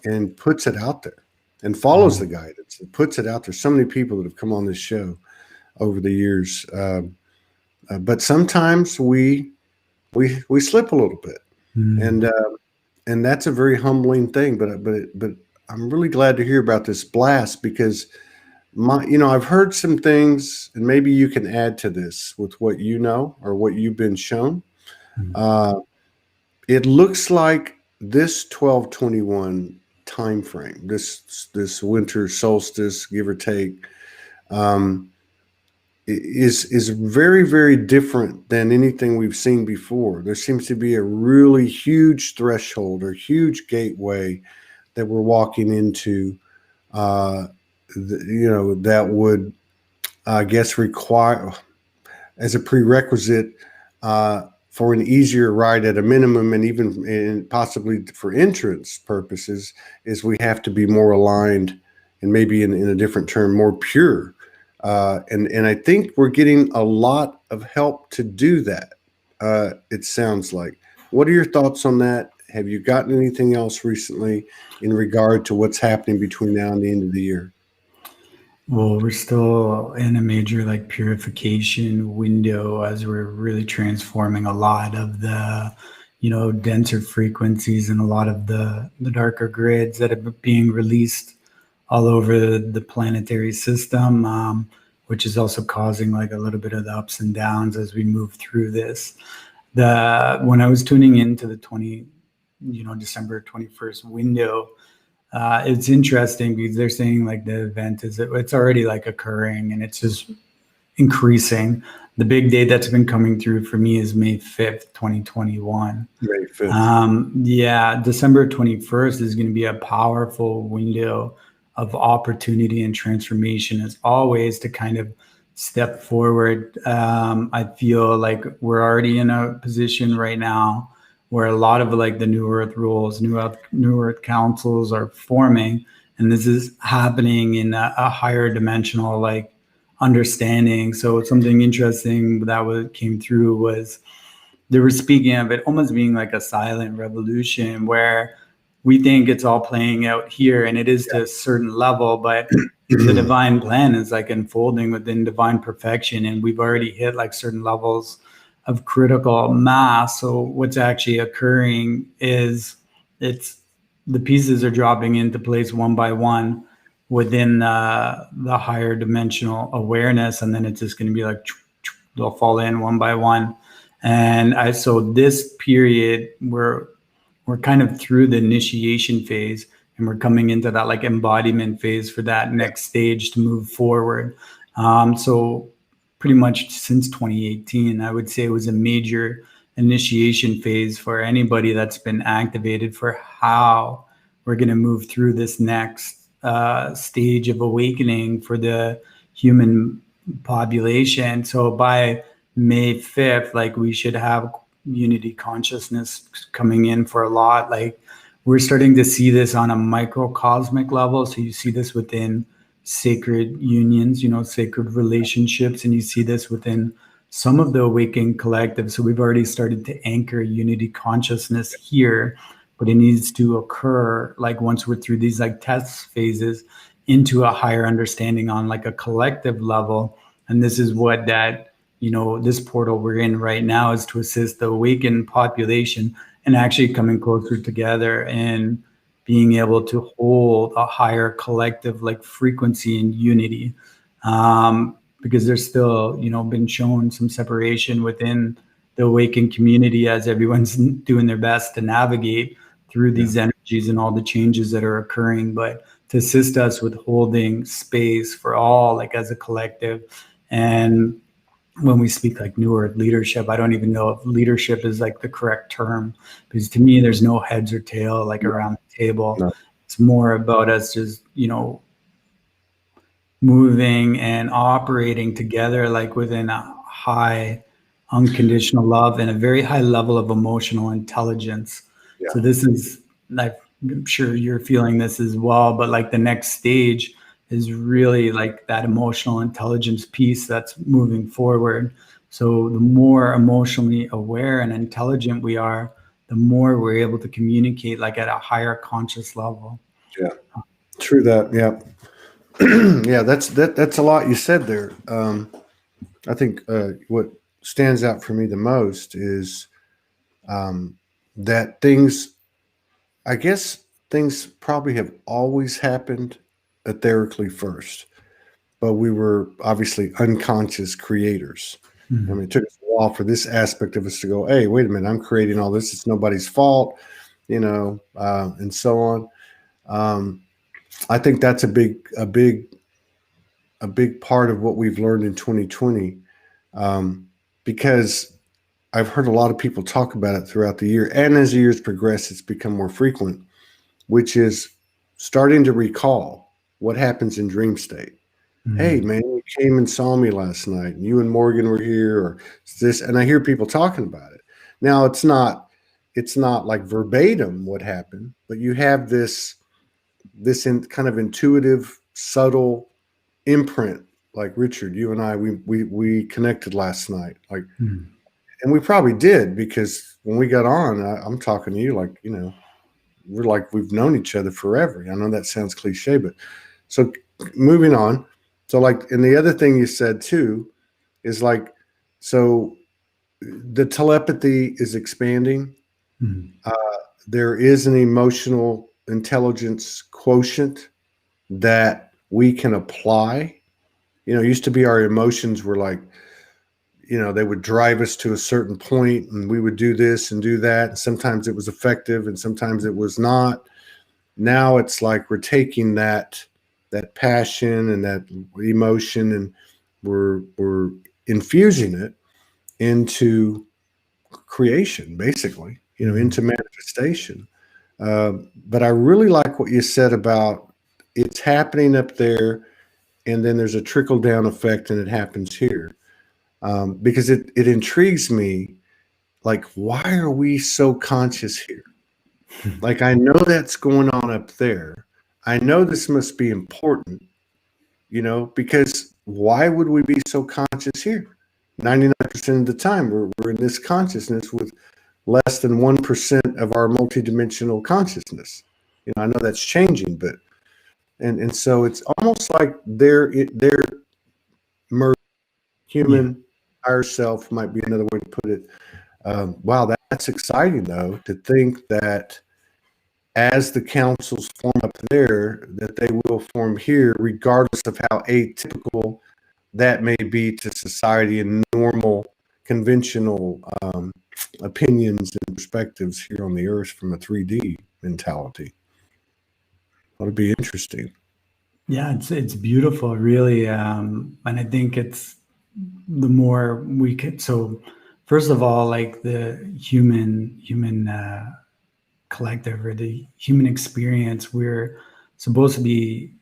Speaker 1: and puts it out there and follows the guidance and puts it out there. So many people that have come on this show over the years. But sometimes we slip a little bit, and that's a very humbling thing. But I'm really glad to hear about this blast, because I've heard some things, and maybe you can add to this with what you know or what you've been shown. It looks like this 12/21 time frame, this winter solstice, give or take, is very, very different than anything we've seen before. There seems to be a really huge threshold or huge gateway that we're walking into, that would, I guess, require as a prerequisite for an easier ride at a minimum, and even possibly for entrance purposes, is we have to be more aligned, and maybe in a different term, more pure. And I think we're getting a lot of help to do that. It sounds like. What are your thoughts on that? Have you gotten anything else recently in regard to what's happening between now and the end of the year?
Speaker 2: Well, we're still in a major like purification window as we're really transforming a lot of the, denser frequencies and a lot of the darker grids that are being released all over the planetary system, which is also causing like a little bit of the ups and downs as we move through this. When I was tuning into the December 21st window, it's interesting because they're saying like the event it's already like occurring and it's just increasing. The big date that's been coming through for me is May 5th, 2021.
Speaker 1: May 5th.
Speaker 2: December 21st is going to be a powerful window of opportunity and transformation, as always, to kind of step forward. I feel like we're already in a position right now where a lot of like the New Earth rules, New Earth councils are forming, and this is happening in a higher dimensional like understanding. So something interesting that came through was they were speaking of it almost being like a silent revolution, where we think it's all playing out here, and it is to a certain level, but the divine plan is like unfolding within divine perfection, and we've already hit like certain levels of critical mass. So what's actually occurring is the pieces are dropping into place one by one within the higher dimensional awareness, and then it's just going to be like they'll fall in one by one. And so this period, we're kind of through the initiation phase, and we're coming into that like embodiment phase for that next stage to move forward. So pretty much since 2018, I would say it was a major initiation phase for anybody that's been activated for how we're going to move through this next stage of awakening for the human population. So by May 5th, like we should have unity consciousness coming in for a lot. Like we're starting to see this on a microcosmic level. So you see this within sacred unions, sacred relationships, and you see this within some of the awakened collectives. So we've already started to anchor unity consciousness here, but it needs to occur like once we're through these like test phases into a higher understanding on like a collective level. And this is what this portal we're in right now is to assist the awakened population and actually coming closer together and being able to hold a higher collective like frequency and unity, because there's still been shown some separation within the awakened community as everyone's doing their best to navigate through these energies and all the changes that are occurring, but to assist us with holding space for all like as a collective. And when we speak like new earth leadership, I don't even know if leadership is like the correct term, because to me there's no heads or tail like around the table.
Speaker 1: No.
Speaker 2: It's more about us just moving and operating together like within a high unconditional love and a very high level of emotional intelligence. So this is, I'm sure you're feeling this as well, but like the next stage is really like that emotional intelligence piece that's moving forward. So the more emotionally aware and intelligent we are, the more we're able to communicate like at a higher conscious level.
Speaker 1: Yeah, true that. Yeah. Yeah, that's a lot you said there. I think what stands out for me the most is that I guess things probably have always happened etherically first, but we were obviously unconscious creators. I mean, it took us a while for this aspect of us to go, hey, wait a minute, I'm creating all this. It's nobody's fault, and so on. I think that's a big part of what we've learned in 2020, because I've heard a lot of people talk about it throughout the year. And as the years progress, it's become more frequent, which is starting to recall what happens in dream state. Hey, man, you came and saw me last night, and you and Morgan were here, or this, and I hear people talking about it. Now, it's not like verbatim what happened, but you have this kind of intuitive, subtle imprint. Like Richard, you and I, we connected last night, like, and we probably did because when we got on, I'm talking to you like, we're like we've known each other forever. I know that sounds cliche, but so moving on. So like, and the other thing you said too is like, so the telepathy is expanding. There is an emotional intelligence quotient that we can apply. It used to be our emotions were like, they would drive us to a certain point and we would do this and do that. And sometimes it was effective and sometimes it was not. Now it's like we're taking that passion and that emotion and we're infusing it into creation, basically, into manifestation. But I really like what you said about it's happening up there and then there's a trickle down effect and it happens here. Because it intrigues me, like, why are we so conscious here? Like, I know that's going on up there. I know this must be important, because why would we be so conscious here? 99% of the time, we're in this consciousness with less than 1% of our multidimensional consciousness. I know that's changing, but and so it's almost like they're merged. Human higher self might be another way to put it. Wow, that's exciting though, to think that as the councils form up there, that they will form here, regardless of how atypical that may be to society and normal, conventional opinions and perspectives here on the earth from a 3D mentality. That'll be interesting.
Speaker 2: Yeah, it's beautiful, really, and I think it's the more we could. So, first of all, like the human collective or the human experience, we're supposed to be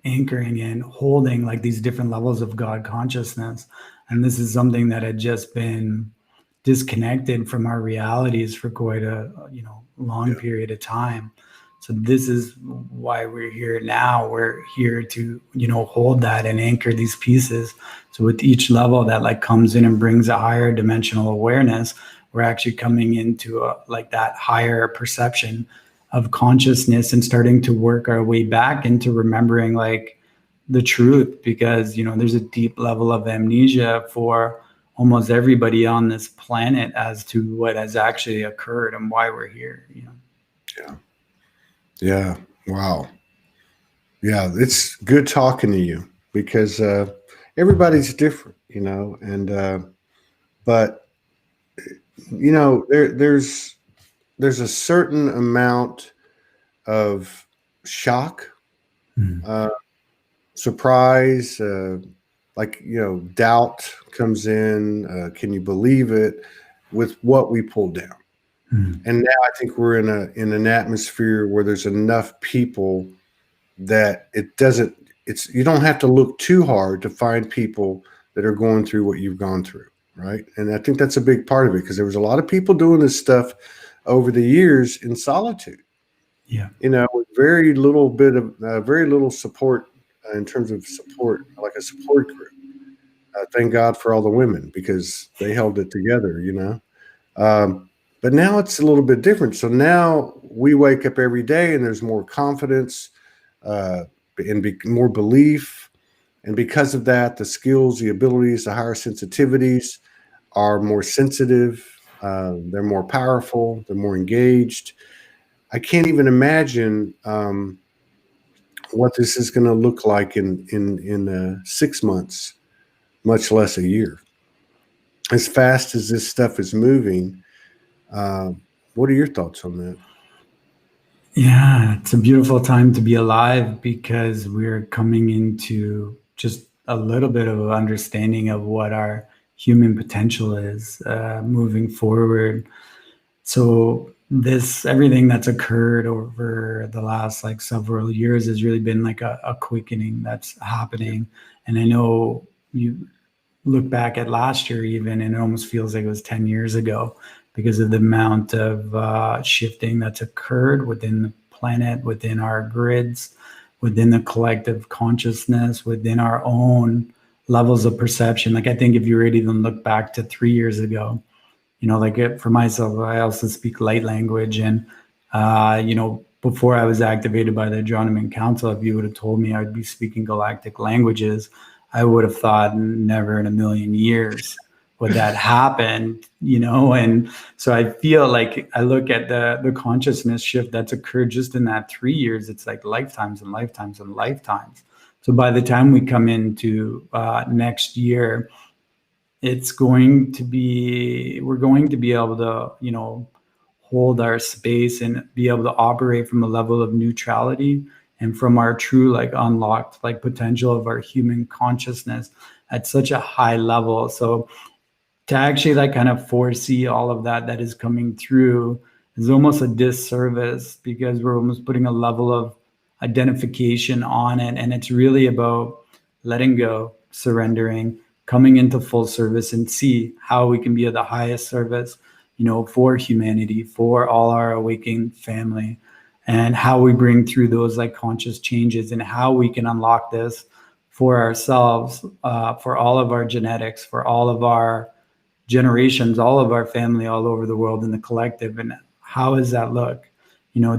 Speaker 2: anchoring and holding like these different levels of God consciousness, and this is something that had just been disconnected from our realities for quite a long
Speaker 1: Yeah.
Speaker 2: period of time. So this is why we're here now. We're here to hold that and anchor these pieces. So with each level that like comes in and brings a higher dimensional awareness, we're actually coming into a, like that higher perception of consciousness and starting to work our way back into remembering like the truth, because there's a deep level of amnesia for almost everybody on this planet as to what has actually occurred and why we're here.
Speaker 1: Yeah. Yeah. Wow. Yeah. It's good talking to you because everybody's different, and but there's a certain amount of shock,
Speaker 2: Mm.
Speaker 1: uh, surprise, like doubt comes in. Can you believe it? With what we pulled down,
Speaker 2: Mm.
Speaker 1: and now I think we're in an atmosphere where there's enough people that it doesn't. It's you don't have to look too hard to find people that are going through what you've gone through, right? And I think that's a big part of it because there was a lot of people doing this stuff over the years in solitude,
Speaker 2: Yeah.
Speaker 1: with very little support in terms of support, like a support group. Thank God for all the women because they held it together. Um, but now it's a little bit different. So now we wake up every day and there's more confidence uh, and more belief. And because of that, the skills, the abilities, the higher sensitivities are more sensitive. They're more powerful. They're more engaged. I can't even imagine what this is going to look like in 6 months, much less a year. As fast as this stuff is moving, uh, what are your thoughts on that?
Speaker 2: Yeah, it's a beautiful time to be alive because we're coming into just a little bit of an understanding of what our human potential is moving forward. So this everything that's occurred over the last like several years has really been like a quickening that's happening. And I know you look back at last year even, and it almost feels like it was 10 years ago because of the amount of shifting that's occurred within the planet, within our grids, within the collective consciousness, within our own levels of perception. Like I think if you were to even look back to 3 years ago, like for myself, I also speak light language. And, before I was activated by the Adrenaline Council, if you would have told me I'd be speaking galactic languages, I would have thought never in a million years would that happen, And so I feel like I look at the consciousness shift that's occurred just in that 3 years. It's like lifetimes and lifetimes and lifetimes. So by the time we come into next year, we're going to be able to hold our space and be able to operate from a level of neutrality and from our true like unlocked like potential of our human consciousness at such a high level. So to actually like kind of foresee all of that is coming through is almost a disservice because we're almost putting a level of identification on it, and it's really about letting go, surrendering, coming into full service and see how we can be of the highest service, for humanity, for all our awakened family, and how we bring through those like conscious changes and how we can unlock this for ourselves, for all of our genetics, for all of our generations, all of our family all over the world in the collective. And how does that look,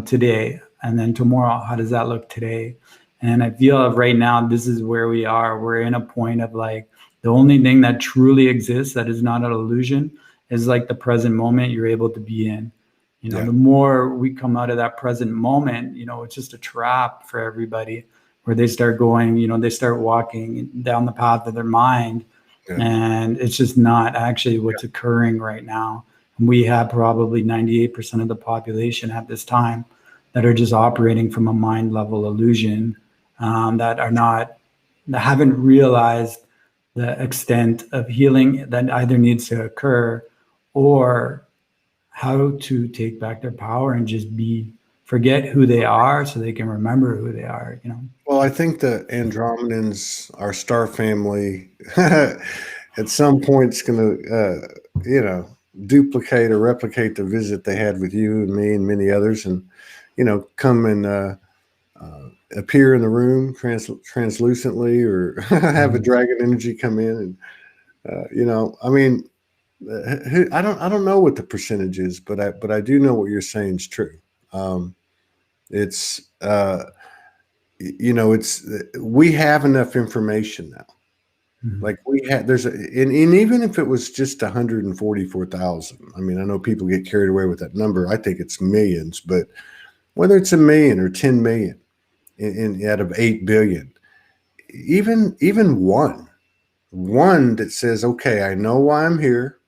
Speaker 2: today? And then tomorrow, how does that look today? And I feel right now, this is where we are. We're in a point of like, the only thing that truly exists that is not an illusion is like the present moment you're able to be in.
Speaker 1: Yeah.
Speaker 2: The more we come out of that present moment, it's just a trap for everybody where they start going, they start walking down the path of their mind.
Speaker 1: Yeah.
Speaker 2: And it's just not actually what's occurring right now. We have probably 98% of the population at this time that are just operating from a mind level illusion that haven't realized the extent of healing that either needs to occur, or how to take back their power and just forget who they are so they can remember who they are,
Speaker 1: Well, I think the Andromedans, our star family, at some point it's going to, duplicate or replicate the visit they had with you and me and many others, and come and appear in the room translucently, or have a dragon energy come in, and I mean, I don't know what the percentage is, but I do know what you're saying is true. It's it's we have enough information now.
Speaker 2: Mhm.
Speaker 1: Like we had, and even if it was just 144,000, I mean, I know people get carried away with that number. I think it's millions, but whether it's a million or 10 million in out of 8 billion, even one that says, okay, I know why I'm here.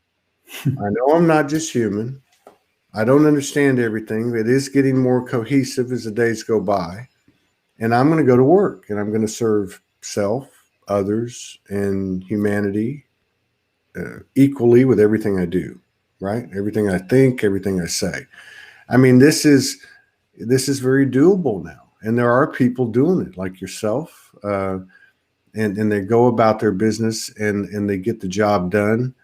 Speaker 1: I know I'm not just human. I don't understand everything. It is getting more cohesive as the days go by. And I'm going to go to work, and I'm going to serve self, others, and humanity equally with everything I do, right? Everything I think, everything I say. I mean, this is very doable now. And there are people doing it like yourself. And they go about their business, and they get the job done.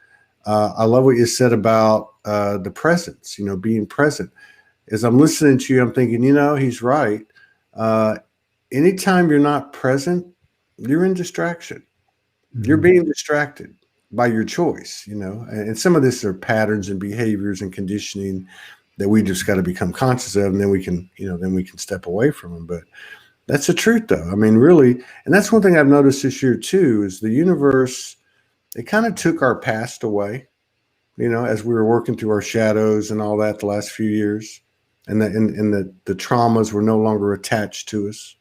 Speaker 1: I love what you said about the presence, being present. As I'm listening to you, I'm thinking, he's right. Uh, Anytime you're not present, you're in distraction. You're
Speaker 2: Mhm.
Speaker 1: being distracted by your choice, and some of this are patterns and behaviors and conditioning that we just got to become conscious of, and then we can, step away from them. But that's the truth, though. I mean, really, and that's one thing I've noticed this year too, is the universe, it kind of took our past away, as we were working through our shadows and all that the last few years, and the traumas were no longer attached to us,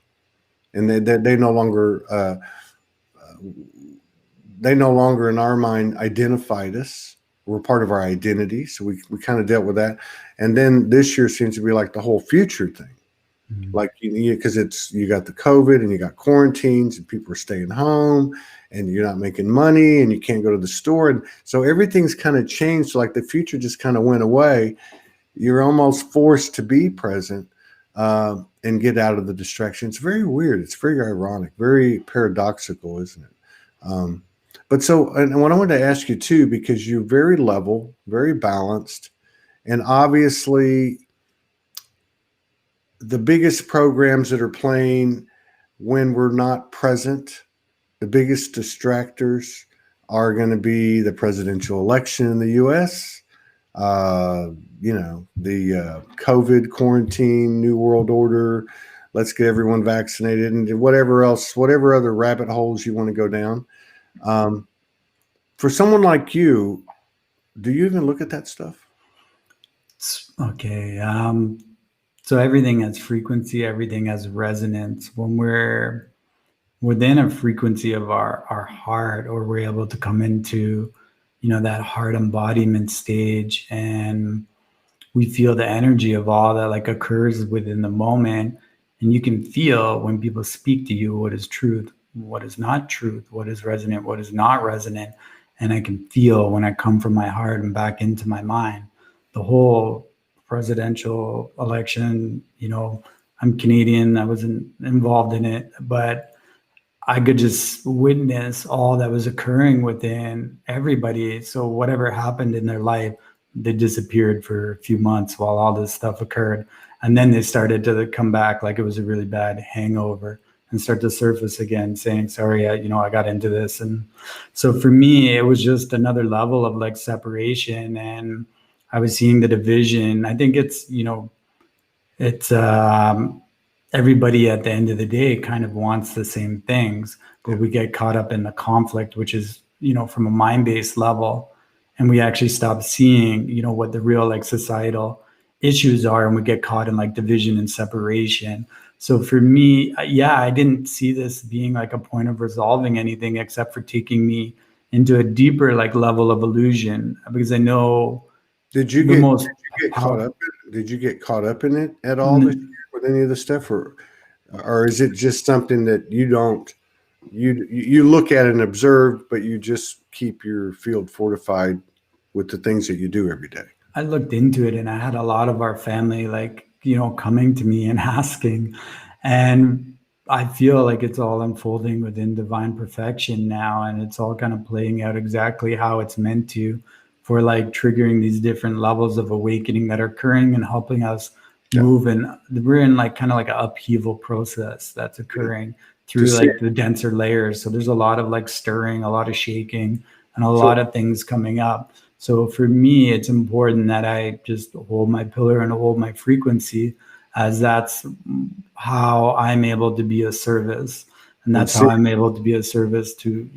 Speaker 1: and they no longer in our mind identified us. We're part of our identity, so we kind of dealt with that. And then this year seems to be like the whole future thing,
Speaker 2: Mhm.
Speaker 1: like because you got the COVID and you got quarantines and people are staying home and you're not making money and you can't go to the store, and so everything's kind of changed. So like the future just kind of went away. You're almost forced to be present and get out of the distraction. It's very weird. It's very ironic, very paradoxical, isn't it? Um, but so, and what I wanted to ask you too, because you're very level, very balanced, and obviously the biggest programs that are playing when we're not present, the biggest distractors are going to be the presidential election in the U.S., uh, the COVID quarantine, New World Order, let's get everyone vaccinated, and whatever else, whatever other rabbit holes you want to go down. Um, for someone like you, do you even look at that stuff?
Speaker 2: Okay. So everything has frequency, everything has resonance. When we're within a frequency of our heart, or we're able to come into, that heart embodiment stage, and we feel the energy of all that like occurs within the moment, and you can feel when people speak to you what is truth, what is not truth, what is resonant, what is not resonant. And I can feel when I come from my heart and back into my mind. The whole presidential election, I'm Canadian, I wasn't involved in it, but I could just witness all that was occurring within everybody. So whatever happened in their life, they disappeared for a few months while all this stuff occurred. And then they started to come back like it was a really bad hangover, and start to surface again saying, sorry, I got into this. And so for me, it was just another level of like separation. And I was seeing the division. I think it's everybody at the end of the day kind of wants the same things, but we get caught up in the conflict, which is, from a mind-based level, and we actually stop seeing, what the real like societal issues are, and we get caught in like division and separation. So for me, yeah, I didn't see this being like a point of resolving anything except for taking me into a deeper like level of illusion, because I know
Speaker 1: Did you
Speaker 2: the
Speaker 1: get
Speaker 2: most
Speaker 1: did you get caught
Speaker 2: powerful.
Speaker 1: up? Did you get caught up in it at all this year with any of the stuff, or or is it just something that you don't you look at and observe, but you just keep your field fortified with the things that you do every day?
Speaker 2: I looked into it, and I had a lot of our family, like, coming to me and asking. And I feel like it's all unfolding within divine perfection now. And it's all kind of playing out exactly how it's meant to, for like triggering these different levels of awakening that are occurring and helping us
Speaker 1: Yeah.
Speaker 2: move. And we're in like kind of like an upheaval process that's occurring
Speaker 1: To
Speaker 2: through
Speaker 1: see,
Speaker 2: like the denser layers. So there's a lot of like stirring, a lot of shaking, and a
Speaker 1: sure.
Speaker 2: lot of things coming up. So for me, it's important that I just hold my pillar and hold my frequency, as that's how I'm able to be a service. And
Speaker 1: And
Speaker 2: that's
Speaker 1: see,
Speaker 2: how I'm able to be a service to,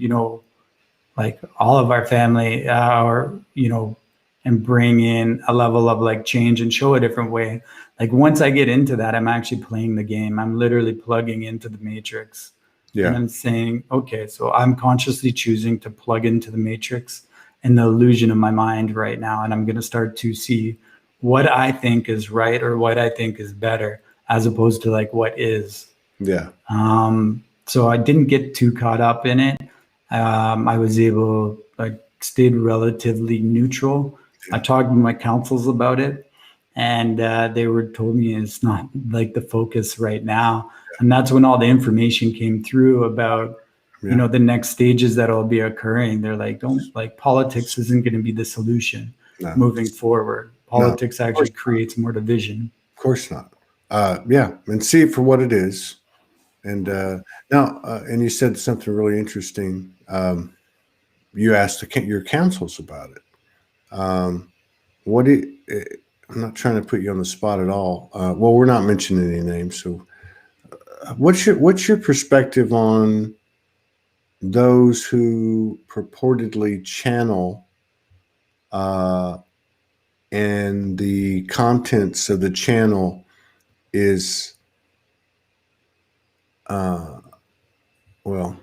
Speaker 2: like all of our family, and bring in a level of like change and show a different way. Like once I get into that, I'm actually playing the game. I'm literally plugging into the matrix. And
Speaker 1: yeah,
Speaker 2: I'm saying, okay, so I'm consciously choosing to plug into the matrix and the illusion of my mind right now. And I'm going to start to see what I think is right or what I think is better, as opposed to like what is.
Speaker 1: yeah,
Speaker 2: So I didn't get too caught up in it. I was able, I stayed relatively neutral. I
Speaker 1: yeah,
Speaker 2: talked with my counsels about it, and they were told me it's not like the focus right now. And that's when all the information came through about,
Speaker 1: yeah.
Speaker 2: the next stages that will be occurring. They're like, don't, like, politics isn't going to be the solution
Speaker 1: No,
Speaker 2: moving forward.
Speaker 1: no, of
Speaker 2: Politics actually
Speaker 1: course,
Speaker 2: creates more division.
Speaker 1: of course not. Yeah, and see it for what it is. And now, and you said something really interesting. You asked your counsels about it. Um, what do I'm not trying to put you on the spot at all. Well, we're not mentioning any names. So, what's your perspective on those who purportedly channel uh, and the contents of the channel is uh, well,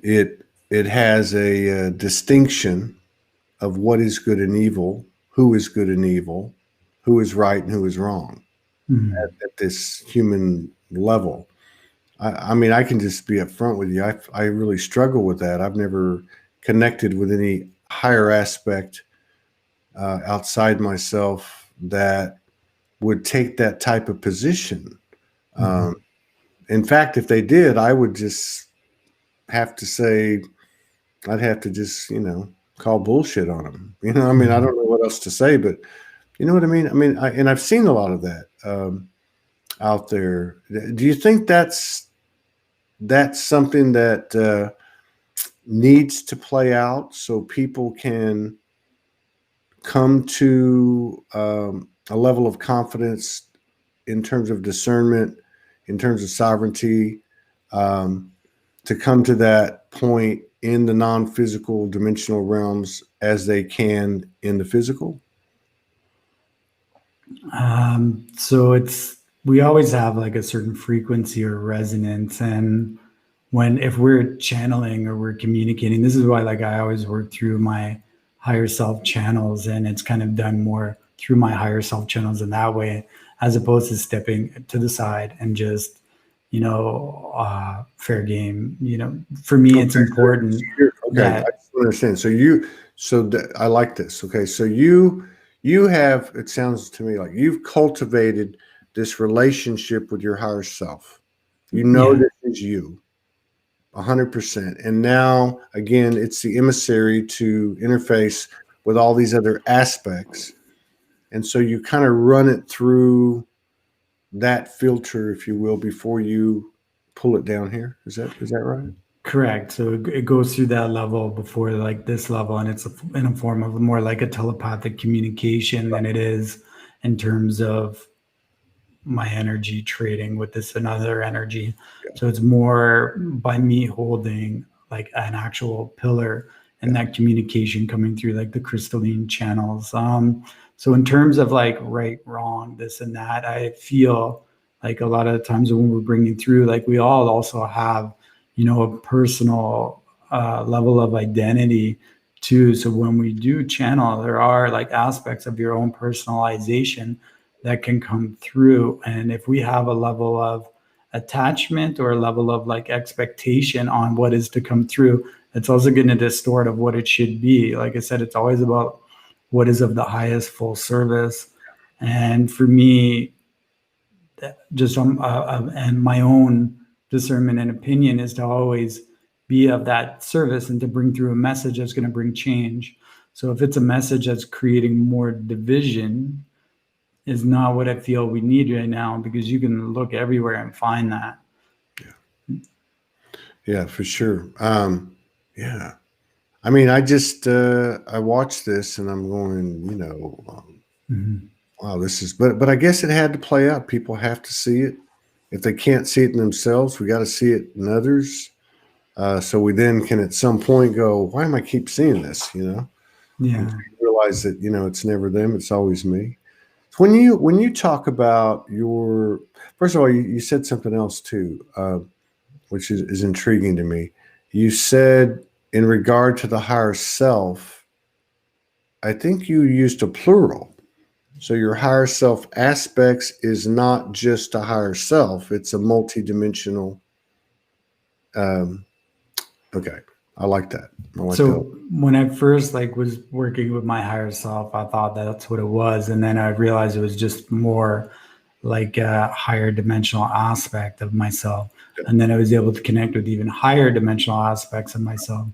Speaker 1: it has a, distinction of what is good and evil, who is good and evil, who is right and who is wrong
Speaker 2: Mhm.
Speaker 1: at this human level. I mean, I can just be upfront with you. I really struggle with that. I've never connected with any higher aspect outside myself that would take that type of position. Um,
Speaker 2: Mhm.
Speaker 1: in fact, if they did, I would just have to say, I'd have to just, call bullshit on them. I mean, I
Speaker 2: Mhm.
Speaker 1: don't know what else to say, but you know what I mean? I mean, and I've seen a lot of that out there. Do you think that's something that needs to play out so people can come to a level of confidence in terms of discernment, in terms of sovereignty, um, to come to that point in the non-physical dimensional realms as they can in the physical?
Speaker 2: So we always have like a certain frequency or resonance. And if we're channeling or we're communicating, this is why like I always work through my higher self channels, and it's kind of done more through my higher self channels in that way, as opposed to stepping to the side and just, fair game. For me,
Speaker 1: Okay,
Speaker 2: it's important
Speaker 1: okay. I
Speaker 2: that.
Speaker 1: just understand. I like this. Okay, so you have. It sounds to me like you've cultivated this relationship with your higher self. You know
Speaker 2: Yeah.
Speaker 1: this is you, 100%. And now again, it's the emissary to interface with all these other aspects, and so you kind of run it through that filter, if you will, before you pull it down here. Is that right?
Speaker 2: Correct. So it goes through that level before like this level, and it's in a form of more like a telepathic communication than it is in terms of my energy trading with this another energy. So it's more by me holding like an actual pillar and
Speaker 1: Yeah,
Speaker 2: that communication coming through like the crystalline channels. So in terms of like right, wrong, this and that, I feel like a lot of the times when we're bringing through, like we all also have, a personal level of identity too. So when we do channel, there are like aspects of your own personalization that can come through. And if we have a level of attachment or a level of like expectation on what is to come through, it's also going to distort of what it should be. Like I said, it's always about what is of the highest full service. And for me, just and my own discernment and opinion is to always be of that service and to bring through a message that's going to bring change. So if it's a message that's creating more division, is not what I feel we need right now, because you can look everywhere and find that.
Speaker 1: Yeah, for sure. Yeah. I mean, I just I watched this and I'm going, wow, this is. But I guess it had to play out. People have to see it. If they can't see it in themselves, we got to see it in others. So we then can at some point go, why am I keep seeing this?
Speaker 2: Yeah.
Speaker 1: And realize that it's never them; it's always me. When you talk about your, first of all, you said something else too, which is intriguing to me. You said in regard to the higher self, I think you used a plural. So your higher self aspects is not just a higher self; it's a multidimensional. Um, okay, I like that. I like
Speaker 2: So
Speaker 1: that.
Speaker 2: when I first like was working with my higher self, I thought that's what it was, and then I realized it was just more like a higher dimensional aspect of myself. And then I was able to connect with even higher dimensional aspects of myself,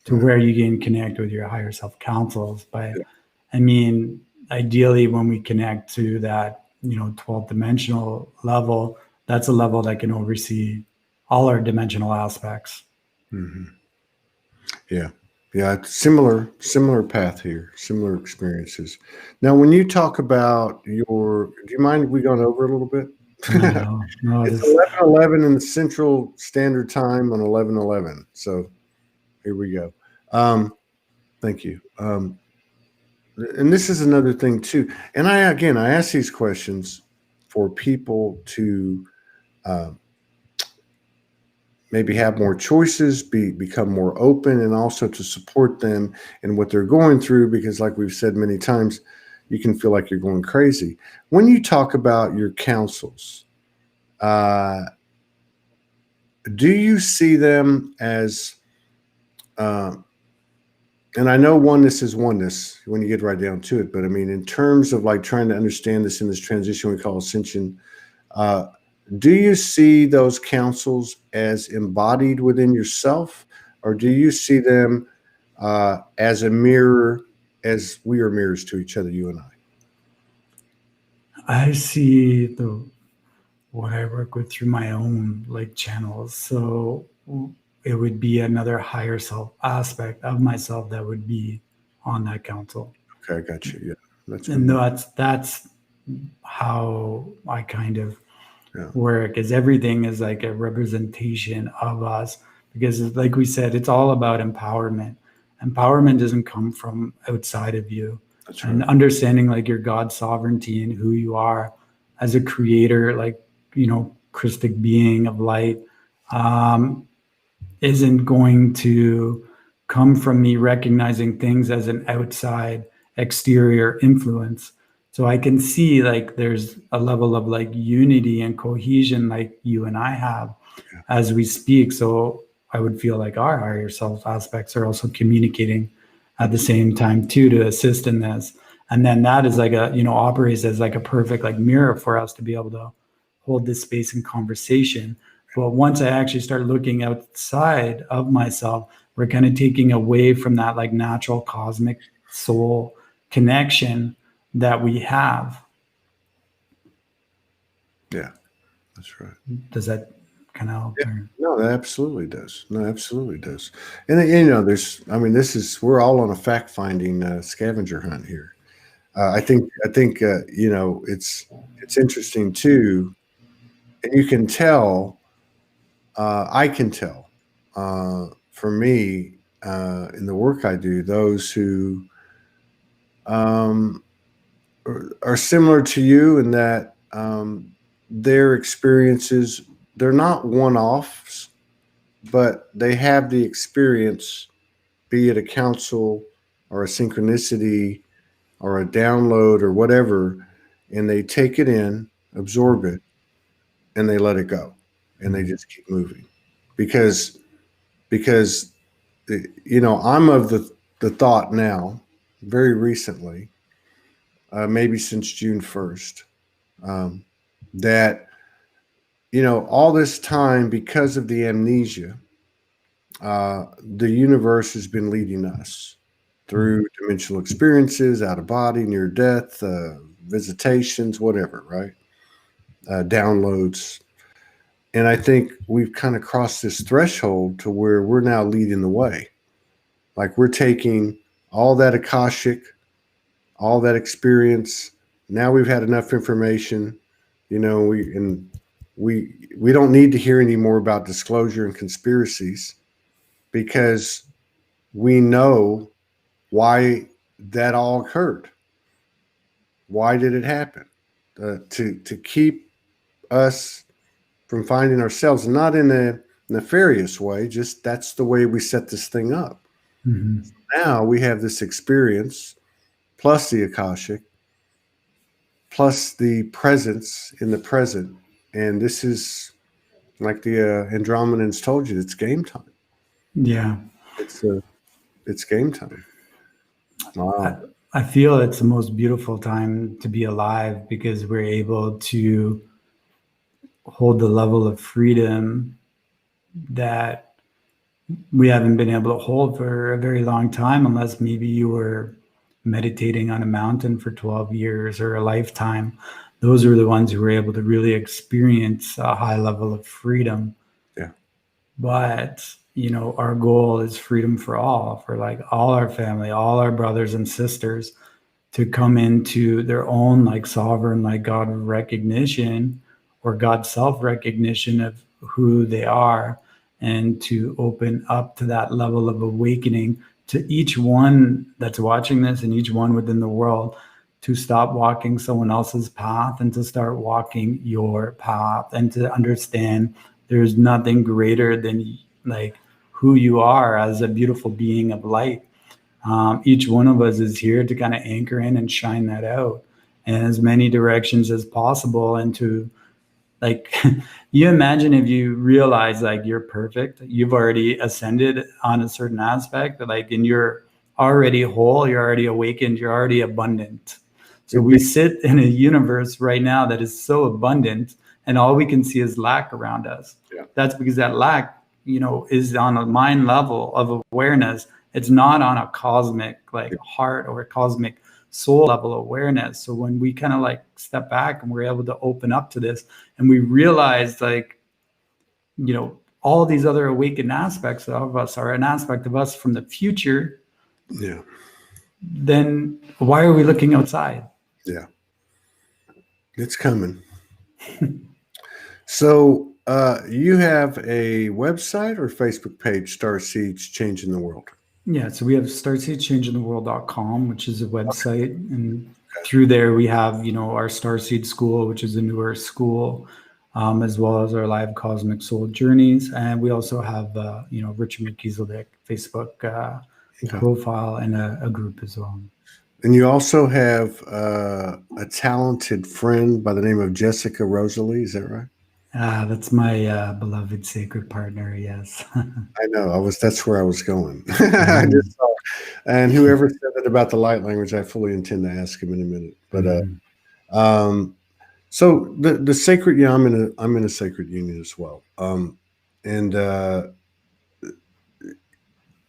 Speaker 2: to where you can connect with your higher self councils. But I mean, ideally, when we connect to that, 12th dimensional level, that's a level that can oversee all our dimensional aspects.
Speaker 1: Mm-hmm. Yeah. Yeah. Similar path here, similar experiences. Now, when you talk about do you mind if we gone over a little bit?
Speaker 2: No,
Speaker 1: It's
Speaker 2: this,
Speaker 1: 11:11 in the Central Standard Time on 11:11. So here we go. Thank you. And this is another thing too. And I ask these questions for people to uh, maybe have more choices, become more open, and also to support them in what they're going through. Because, like we've said many times, you can feel like you're going crazy when you talk about your counsels. Uh, do you see them as, uh, and I know oneness is oneness when you get right down to it, but I mean, in terms of like trying to understand this in this transition we call ascension, uh, do you see those counsels as embodied within yourself, or do you see them as a mirror, as we are mirrors to each other, you and
Speaker 2: I see what I work with through my own like channels. So it would be another higher self aspect of myself that would be on that council.
Speaker 1: Okay, I got you. Yeah, that's
Speaker 2: And
Speaker 1: good.
Speaker 2: that's how I kind of
Speaker 1: Yeah,
Speaker 2: work, is everything is like a representation of us, because like we said, it's all about empowerment. Empowerment doesn't come from outside of you.
Speaker 1: that's
Speaker 2: And
Speaker 1: right.
Speaker 2: understanding like your God sovereignty and who you are as a creator, like, Christic being of light, um, isn't going to come from me recognizing things as an outside exterior influence. So I can see like there's a level of like unity and cohesion like you and I have
Speaker 1: Yeah.
Speaker 2: as we speak. So I would feel like our higher self aspects are also communicating at the same time too, to assist in this. And then that is like operates as like a perfect like mirror for us to be able to hold this space in conversation. But once I actually start looking outside of myself, we're kind of taking away from that like natural cosmic soul connection that we have.
Speaker 1: Yeah, that's right.
Speaker 2: Does that kind of help?
Speaker 1: Yeah. No, that absolutely does. No, absolutely does. And I mean, we're all on a fact finding scavenger hunt here. I think it's interesting too, and you can tell. I can tell. For me, in the work I do, those who um, are similar to you in that their experiences, they're not one-offs, but they have the experience, be it a counsel or a synchronicity or a download or whatever, and they take it in, absorb it, and they let it go. and they just keep moving because I'm of the thought now, very recently, maybe since June 1st, um, that all this time, because of the amnesia, the universe has been leading us through dimensional experiences, out of body, near death, visitations, whatever, right? Downloads. And I think we've kind of crossed this threshold to where we're now leading the way. Like we're taking all that Akashic, all that experience. Now we've had enough information, we don't need to hear any more about disclosure and conspiracies because we know why that all occurred. Why did it happen? To keep us from finding ourselves, and not in a nefarious way, just that's the way we set this thing up.
Speaker 2: Mm-hmm.
Speaker 1: Now we have this experience plus the Akashic plus the presence in the present, and this is like the Andromedans told you, it's game time.
Speaker 2: Yeah.
Speaker 1: It's game time. Wow.
Speaker 2: I feel it's the most beautiful time to be alive because we're able to hold the level of freedom that we haven't been able to hold for a very long time, unless maybe you were meditating on a mountain for 12 years or a lifetime. Those are the ones who were able to really experience a high level of freedom.
Speaker 1: Yeah.
Speaker 2: But, our goal is freedom for all, for like all our family, all our brothers and sisters to come into their own like sovereign, like God recognition or God self-recognition of who they are, and to open up to that level of awakening to each one that's watching this and each one within the world, to stop walking someone else's path and to start walking your path, and to understand there's nothing greater than like who you are as a beautiful being of light. Each one of us is here to kind of anchor in and shine that out in as many directions as possible. And to like, you imagine if you realize like you're perfect, you've already ascended on a certain aspect, like, and you're already whole, you're already awakened, you're already abundant. So we sit in a universe right now that is so abundant, and all we can see is lack around us.
Speaker 1: Yeah.
Speaker 2: That's because that lack, is on a mind level of awareness. It's not on a cosmic heart or a cosmic soul level awareness. So when we kind of like step back and we're able to open up to this, and we realize all these other awakened aspects of us are an aspect of us from the future.
Speaker 1: Yeah.
Speaker 2: Then why are we looking outside?
Speaker 1: Yeah. It's coming. So you have a website or Facebook page, Starseeds Changing the World?
Speaker 2: Yeah, so we have starseedschangingtheworld.com, which is a website, and through there we have our Starseed School, which is a newer school, as well as our live cosmic soul journeys, and we also have Richard Melchizadek Facebook profile and a group as well.
Speaker 1: And you also have a talented friend by the name of Jessica Rosalie, is that right?
Speaker 2: That's my beloved sacred partner. Yes.
Speaker 1: I know. That's where I was going. I just saw, and whoever said that about the light language, I fully intend to ask him in a minute. But so the sacred, I'm in a sacred union as well. And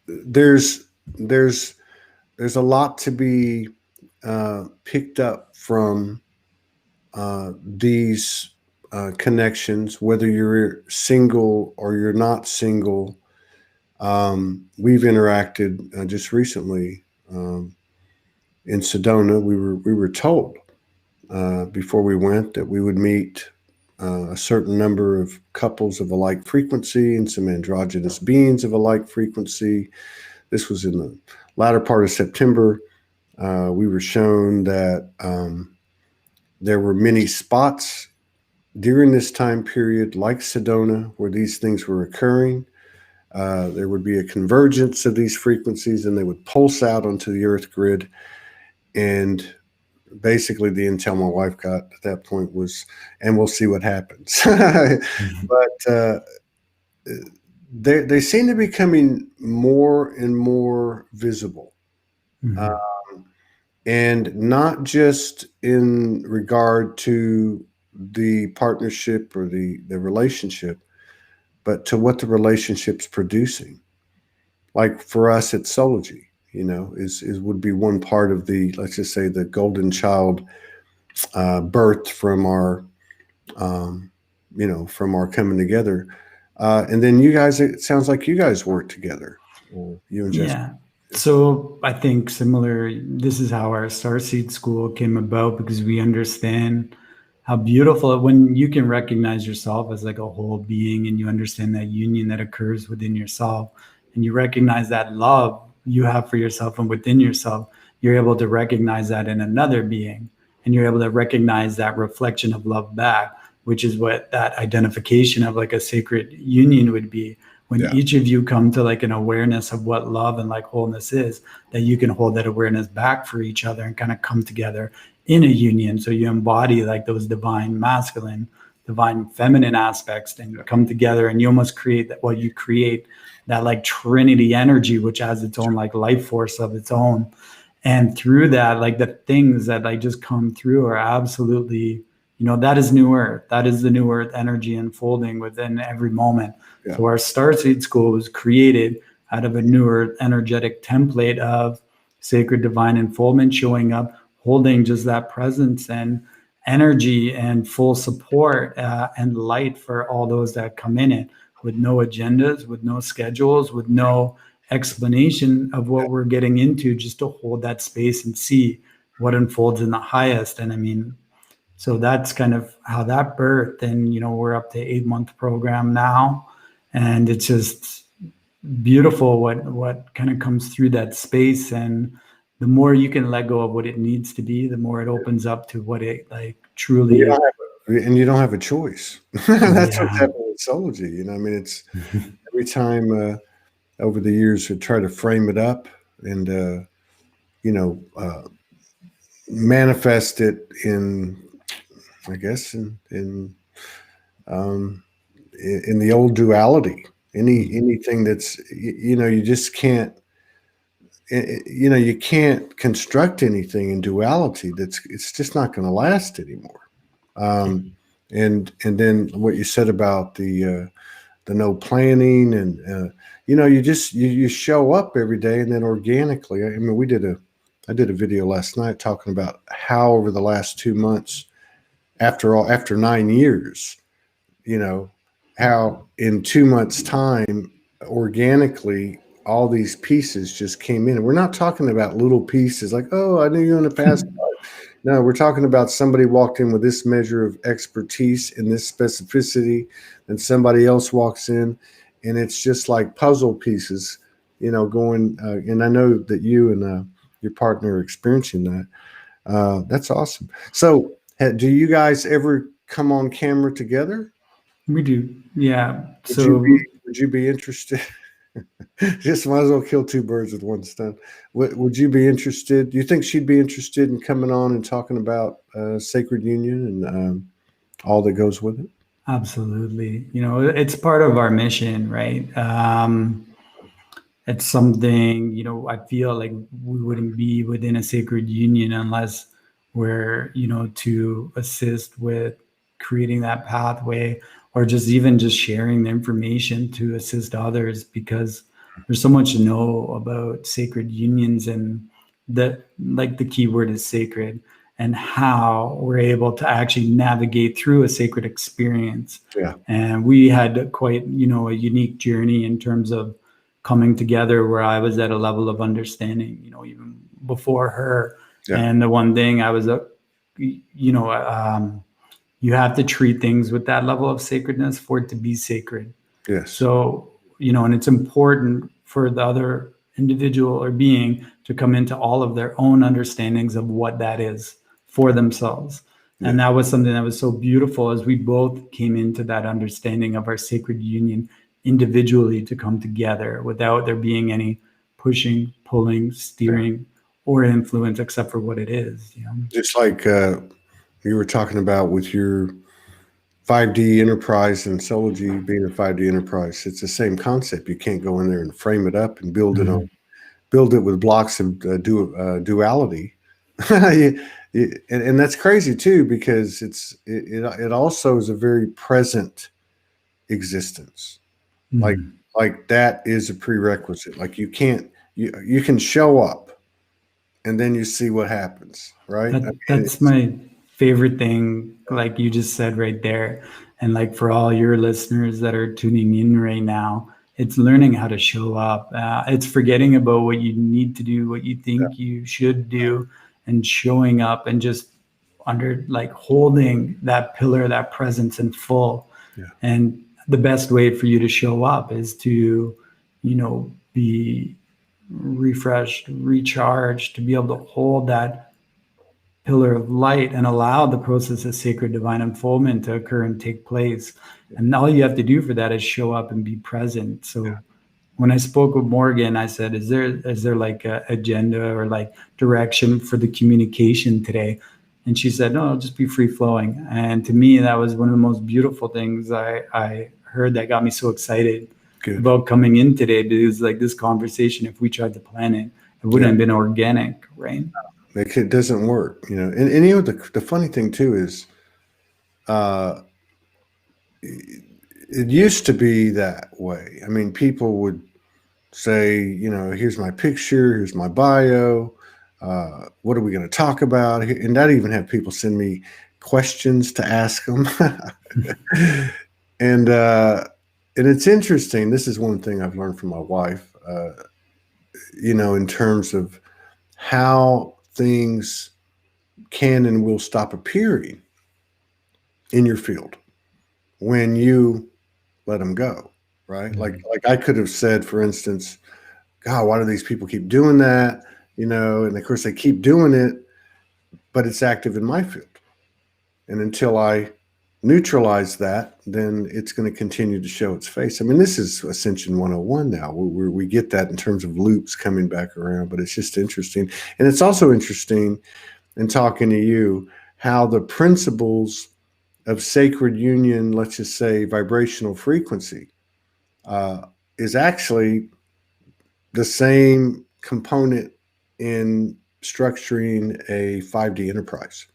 Speaker 1: there's a lot to be picked up from these connections, whether you're single or you're not single. We've interacted just recently in Sedona. We were told before we went that we would meet a certain number of couples of a like frequency and some androgynous beings of a like frequency. This was in the latter part of September. We were shown that there were many spots during this time period, like Sedona, where these things were occurring. There would be a convergence of these frequencies, and they would pulse out onto the Earth grid. And basically the intel my wife got at that point was, and we'll see what happens. But they seem to be becoming more and more visible.
Speaker 2: Mhm.
Speaker 1: And not just in regard to the partnership or the relationship, but to what the relationship's producing. Like for us at Soulogy, is would be one part of the, let's just say, the golden child birth from our from our coming together. And then you guys, it sounds like you guys work together, you and Jessica.
Speaker 2: Yeah. So I think similar, this is how our Starseed School came about, because we understand how beautiful when you can recognize yourself as like a whole being, and you understand that union that occurs within yourself, and you recognize that love you have for yourself and within yourself, you're able to recognize that in another being, and you're able to recognize that reflection of love back, which is what that identification of like a sacred union would be. When
Speaker 1: Yeah.
Speaker 2: each of you come to like an awareness of what love and like wholeness is, that you can hold that awareness back for each other and kind of come together in a union. So you embody like those divine masculine, divine feminine aspects, and come together, and you almost create that, you create that like Trinity energy, which has its own like life force of its own. And through that, like the things that like just come through are absolutely, that is new earth. That is the new earth energy unfolding within every moment.
Speaker 1: Yeah.
Speaker 2: So our Starseed School was created out of a new earth energetic template of sacred divine unfoldment showing up, holding just that presence and energy and full support and light for all those that come in it, with no agendas, with no schedules, with no explanation of what we're getting into, just to hold that space and see what unfolds in the highest. And I mean, so that's kind of how that birthed. And, we're up to 8-month program now. And it's just beautiful what kind of comes through that space. And the more you can let go of what it needs to be, the more it opens up to what it like truly is.
Speaker 1: And you don't have a choice. That's what's
Speaker 2: Yeah.
Speaker 1: happening with Soulogy. I mean, it's every time over the years we try to frame it up and manifest it in, I guess, um, in the old duality. Anything that's you just can't. You can't construct anything in duality. It's just not going to last anymore. And then what you said about the no planning, and you after up every day, and then organically. I mean, I did a video last night talking about how over the last 2 months, after 9 years, how in 2 months' time, organically, all these pieces just came in. And we're not talking about little pieces like, oh, I knew you in the past. No, we're talking about somebody walked in with this measure of expertise and this specificity, and somebody else walks in, and it's just like puzzle pieces, going. And I know that you and your partner are experiencing that. That's awesome. So, do you guys ever come on camera together?
Speaker 2: We do. Yeah.
Speaker 1: Would you be
Speaker 2: So
Speaker 1: Would you be interested? Just might as well kill two birds with one stone. Would you be interested? Do you think she'd be interested in coming on and talking about sacred union and all that goes with it?
Speaker 2: absolutely. It's part of our mission, right? It's something, I feel like we wouldn't be within a sacred union unless we're, to assist with creating that pathway, or just even just sharing the information to assist others, because there's so much to know about sacred unions, and the key word is sacred, and how we're able to actually navigate through a sacred experience.
Speaker 1: Yeah.
Speaker 2: And we had quite, a unique journey in terms of coming together, where I was at a level of understanding, even before her.
Speaker 1: Yeah.
Speaker 2: And the one thing I was, you have to treat things with that level of sacredness for it to be sacred.
Speaker 1: Yes.
Speaker 2: So, and it's important for the other individual or being to come into all of their own understandings of what that is for themselves.
Speaker 1: Yeah.
Speaker 2: And that was something that was so beautiful, as we both came into that understanding of our sacred union individually, to come together without there being any pushing, pulling, steering, or influence except for what it is, you know.
Speaker 1: Just like you were talking about with your 5D enterprise and Soulogy being a 5D enterprise, it's the same concept. You can't go in there and frame it up and build it on, build it with blocks of duality. And that's crazy too, because it also is a very present existence. Like
Speaker 2: Mm.
Speaker 1: like that is a prerequisite. Like you can show up and then you see what happens, right? I mean,
Speaker 2: That's my favorite thing, like you just said right there. And like for all your listeners that are tuning in right now, it's learning how to show up. It's forgetting about what you need to do, what you
Speaker 1: yeah,
Speaker 2: think you should do, and showing up and just under like holding that pillar, that presence in full.
Speaker 1: yeah,
Speaker 2: And the best way for you to show up is to, you know, be refreshed, recharged, to be able to hold that pillar of light and allow the process of sacred divine unfoldment to occur and take place. And all you have to do for that is show up and be present. So when I spoke with Morgan, I said, is there like a agenda or like direction for the communication today? And she said, no, it'll just be free flowing. And to me, that was one of the most beautiful things I heard that got me so excited
Speaker 1: good.
Speaker 2: about coming in today, because like this conversation, if we tried to plan it, it wouldn't
Speaker 1: Yeah.
Speaker 2: have been organic, right?
Speaker 1: It doesn't work, you know. And you know the funny thing too is, uh, it used to be that way. I mean, people would say, you know, here's my picture, here's my bio. What are we going to talk about? And I'd even have people send me questions to ask them. and and it's interesting. This is one thing I've learned from my wife. You know, in terms of how things can and will stop appearing in your field when you let them go, right? Like I could have said, for instance, God, why do these people keep doing that? You know, and of course they keep doing it, but it's active in my field. And until I neutralize that, then it's going to continue to show its face. I mean, this is Ascension 101 now. We get that in terms of loops coming back around, but it's just interesting. And it's also interesting in talking to you how the principles of sacred union, let's just say vibrational frequency, is actually the same component in structuring a 5D enterprise,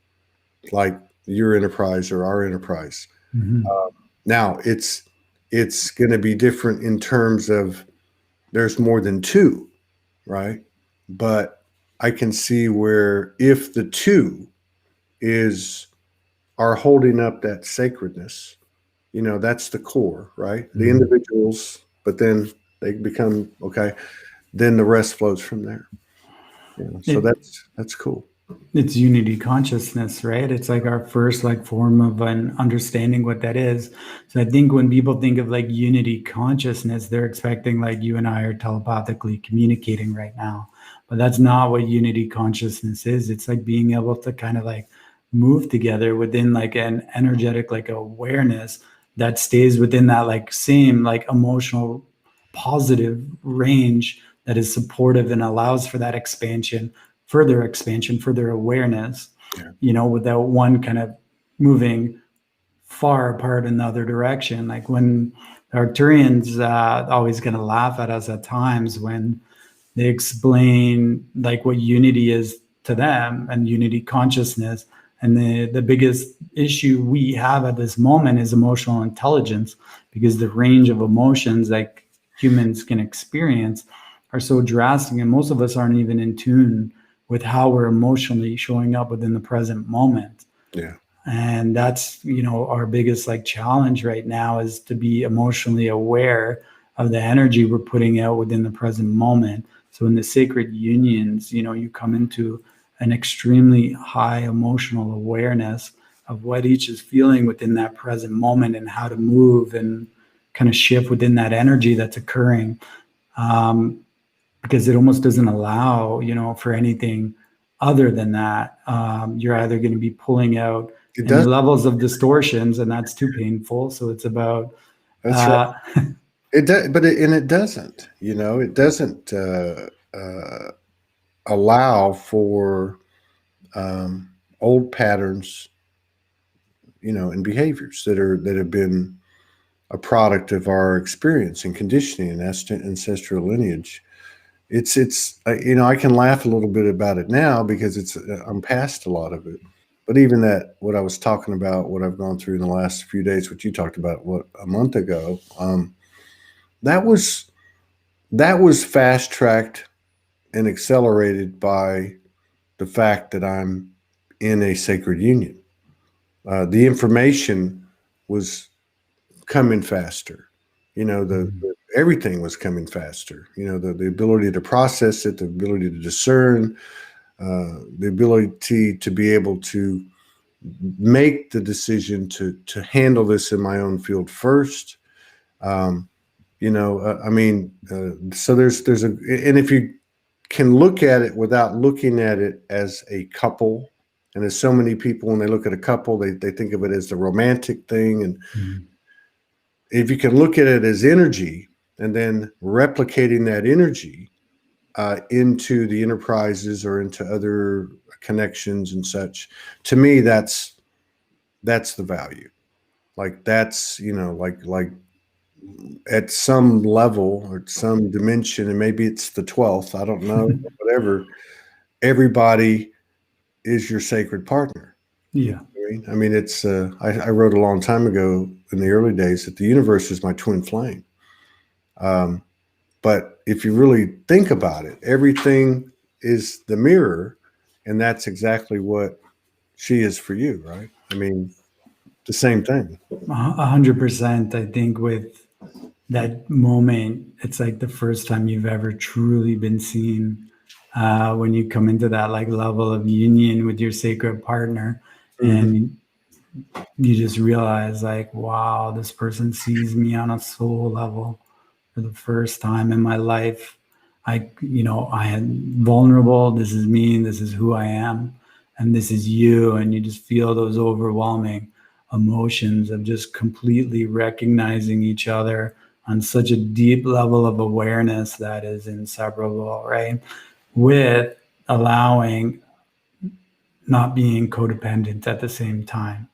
Speaker 1: like your enterprise or our enterprise.
Speaker 2: Mm-hmm.
Speaker 1: Now it's going to be different in terms of there's more than two, right? But I can see where if the two is are holding up that sacredness, you know, that's the core, right? The
Speaker 2: Mm-hmm.
Speaker 1: individuals, but then they become okay. Then the rest flows from there. You know, so
Speaker 2: It,
Speaker 1: that's cool.
Speaker 2: it's unity consciousness, right? It's like our first like form of an understanding what that is. So I think when people think of like unity consciousness, they're expecting like you and I are telepathically communicating right now, but that's not what unity consciousness is. It's like being able to kind of like move together within like an energetic like awareness that stays within that like same like emotional positive range that is supportive and allows for that expansion, further awareness,
Speaker 1: Yeah.
Speaker 2: you know, without one kind of moving far apart in the other direction. Like when the Arcturians always going to laugh at us at times when they explain like what unity is to them and unity consciousness. And the biggest issue we have at this moment is emotional intelligence, because the range of emotions like humans can experience are so drastic, and most of us aren't even in tune with how we're emotionally showing up within the present moment.
Speaker 1: Yeah.
Speaker 2: And that's, you know, our biggest like challenge right now is to be emotionally aware of the energy we're putting out within the present moment. So in the sacred unions, you know, you come into an extremely high emotional awareness of what each is feeling within that present moment and how to move and kind of shift within that energy that's occurring. Because it almost doesn't allow, you know, for anything other than that. You're either going to be pulling out
Speaker 1: It
Speaker 2: any
Speaker 1: does.
Speaker 2: levels of distortions, and that's too painful. So it's about
Speaker 1: That's right.
Speaker 2: uh,
Speaker 1: It does, but it doesn't. You know, it doesn't. allow for old patterns, and behaviors that have been a product of our experience and conditioning and ancestral lineage. It's I can laugh a little bit about it now because I'm past a lot of it. But even that, what I was talking about, what I've gone through in the last few days, what you talked about, what a month ago, that was fast tracked and accelerated by the fact that I'm in a sacred union. The information was coming faster. Everything was coming faster. The ability to process it, the ability to discern, the ability to be able to make the decision to handle this in my own field first. So there's and if you can look at it without looking at it as a couple, and there's so many people when they look at a couple, they think of it as the romantic thing, and if you can look at it as energy and then replicating that energy into the enterprises or into other connections and such, to me, that's the value. Like that's, like at some level or some dimension, and maybe it's the 12th, I don't know, whatever, everybody is your sacred partner.
Speaker 2: Yeah.
Speaker 1: I mean, it's, I wrote a long time ago in the early days that the universe is my twin flame. But if you really think about it, everything is the mirror, and that's exactly what she is for you, right? I mean, the same thing.
Speaker 2: 100%. I think with that moment, it's like the first time you've ever truly been seen, when you come into that like level of union with your sacred partner, and you just realize like, wow, this person sees me on a soul level for the first time in my life. I am vulnerable. This is me. This is who I am. And this is you. And you just feel those overwhelming emotions of just completely recognizing each other on such a deep level of awareness that is inseparable, right? With allowing not being codependent at the same time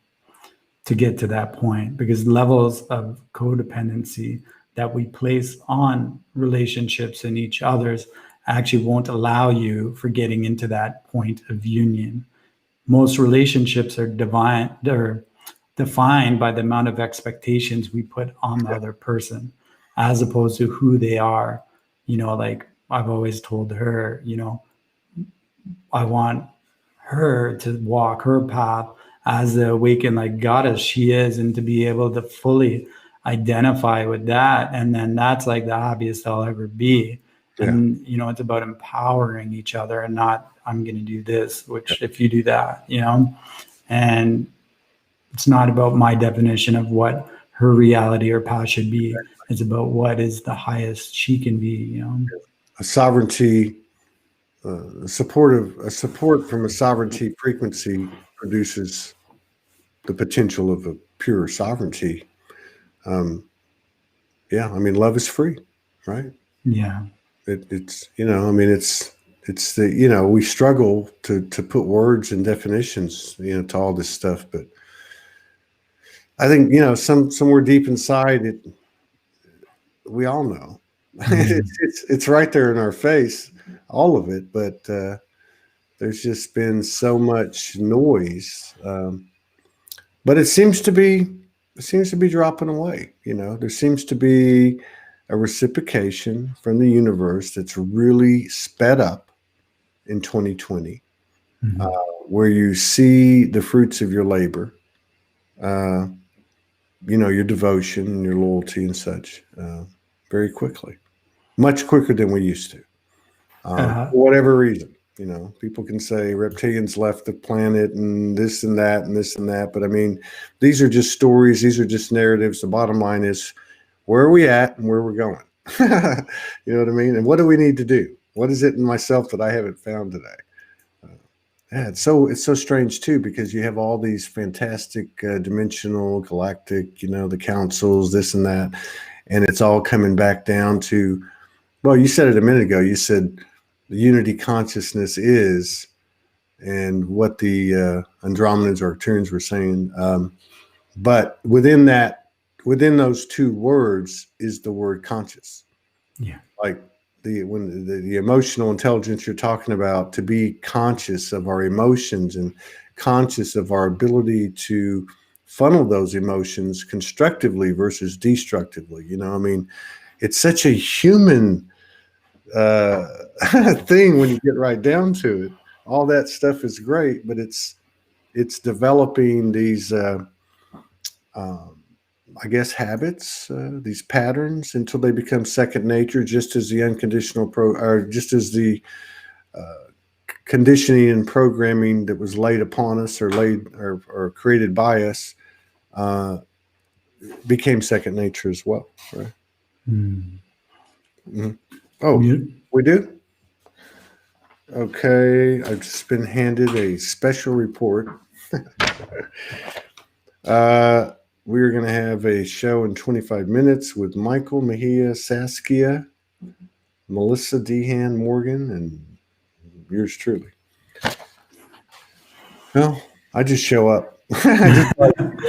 Speaker 2: to get to that point, because levels of codependency that we place on relationships and each other's actually won't allow you for getting into that point of union. Most relationships are defined by the amount of expectations we put on the other person as opposed to who they are. Like I've always told her, I want her to walk her path as the awakened like goddess she is, and to be able to fully identify with that. And then that's like the happiest I'll ever be. And it's about empowering each other and not, I'm going to do this, which if you do that, and it's not about my definition of what her reality or path should be. It's about what is the highest she can be,
Speaker 1: A sovereignty, support from a sovereignty frequency produces the potential of a pure sovereignty. I mean, love is free, right?
Speaker 2: Yeah.
Speaker 1: It's it's the, we struggle to put words and definitions, to all this stuff, but I think, somewhere deep inside it, we all know. It's right there in our face, all of it, but there's just been so much noise. But it seems to be dropping away. There seems to be a reciprocation from the universe that's really sped up in 2020, where you see the fruits of your labor, your devotion and your loyalty and such, very quickly, much quicker than we used to, for whatever reason. People can say reptilians left the planet and this and that and this and that. But I mean, these are just stories. These are just narratives. The bottom line is, where are we at and where we're going? You know what I mean? And what do we need to do? What is it in myself that I haven't found today? It's so strange too, because you have all these fantastic dimensional, galactic, the councils, this and that. And it's all coming back down to, well, you said it a minute ago. You said, unity consciousness is, and what the Andromedans or Arcturians were saying. But within those two words is the word conscious.
Speaker 2: Yeah.
Speaker 1: Like when the emotional intelligence you're talking about, to be conscious of our emotions and conscious of our ability to funnel those emotions constructively versus destructively. I mean, it's such a human thing when you get right down to it. All that stuff is great, but it's developing these I guess habits, these patterns, until they become second nature, just as the unconditional or just as the conditioning and programming that was laid upon us or created by us became second nature as well. Right? Mm-hmm. Oh, yeah. We do? Okay. I've just been handed a special report. We're going to have a show in 25 minutes with Michael Mejia, Saskia, Melissa Dehan Morgan, and yours truly. Well, I just show up. I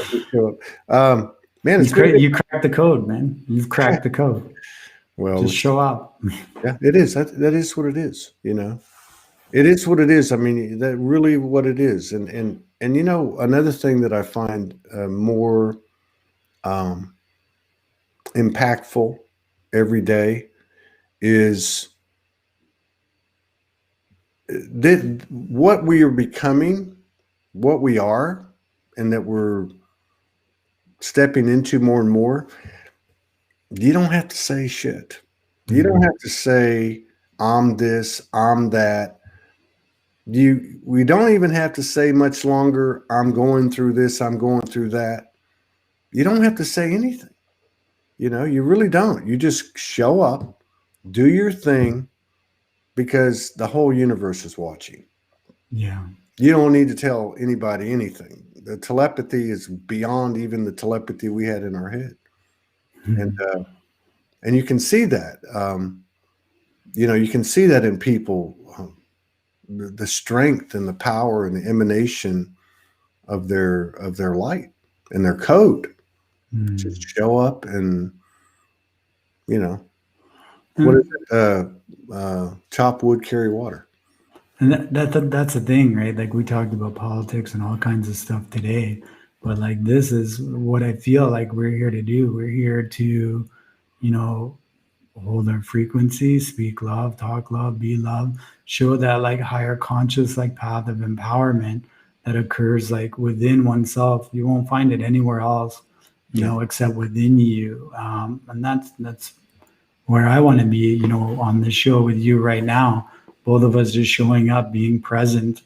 Speaker 1: just show up. Man, it's
Speaker 2: great. You cracked the code, man. You've cracked the code.
Speaker 1: Well,
Speaker 2: just show up.
Speaker 1: Yeah, it is. That is what it is. It is what it is. I mean, that really what it is. And another thing that I find more impactful every day is that what we are becoming, what we are, and that we're stepping into more and more. You don't have to say shit. You don't have to say, I'm this, I'm that. We don't even have to say much longer, I'm going through this, I'm going through that. You don't have to say anything. You really don't. You just show up, do your thing, because the whole universe is watching.
Speaker 2: Yeah.
Speaker 1: You don't need to tell anybody anything. The telepathy is beyond even the telepathy we had in our head. And you can see that. You can see that in people, the strength and the power and the emanation of their light and their code. Just show up and, what is it? Chop wood, carry water.
Speaker 2: And that's the thing, right? Like, we talked about politics and all kinds of stuff today, but like, this is what I feel like we're here to do. We're here to, hold our frequency, speak love, talk love, be love, show that like higher conscious like path of empowerment that occurs like within oneself. You won't find it anywhere else, except within you. And that's where I want to be, on the show with you right now. Both of us just showing up, being present,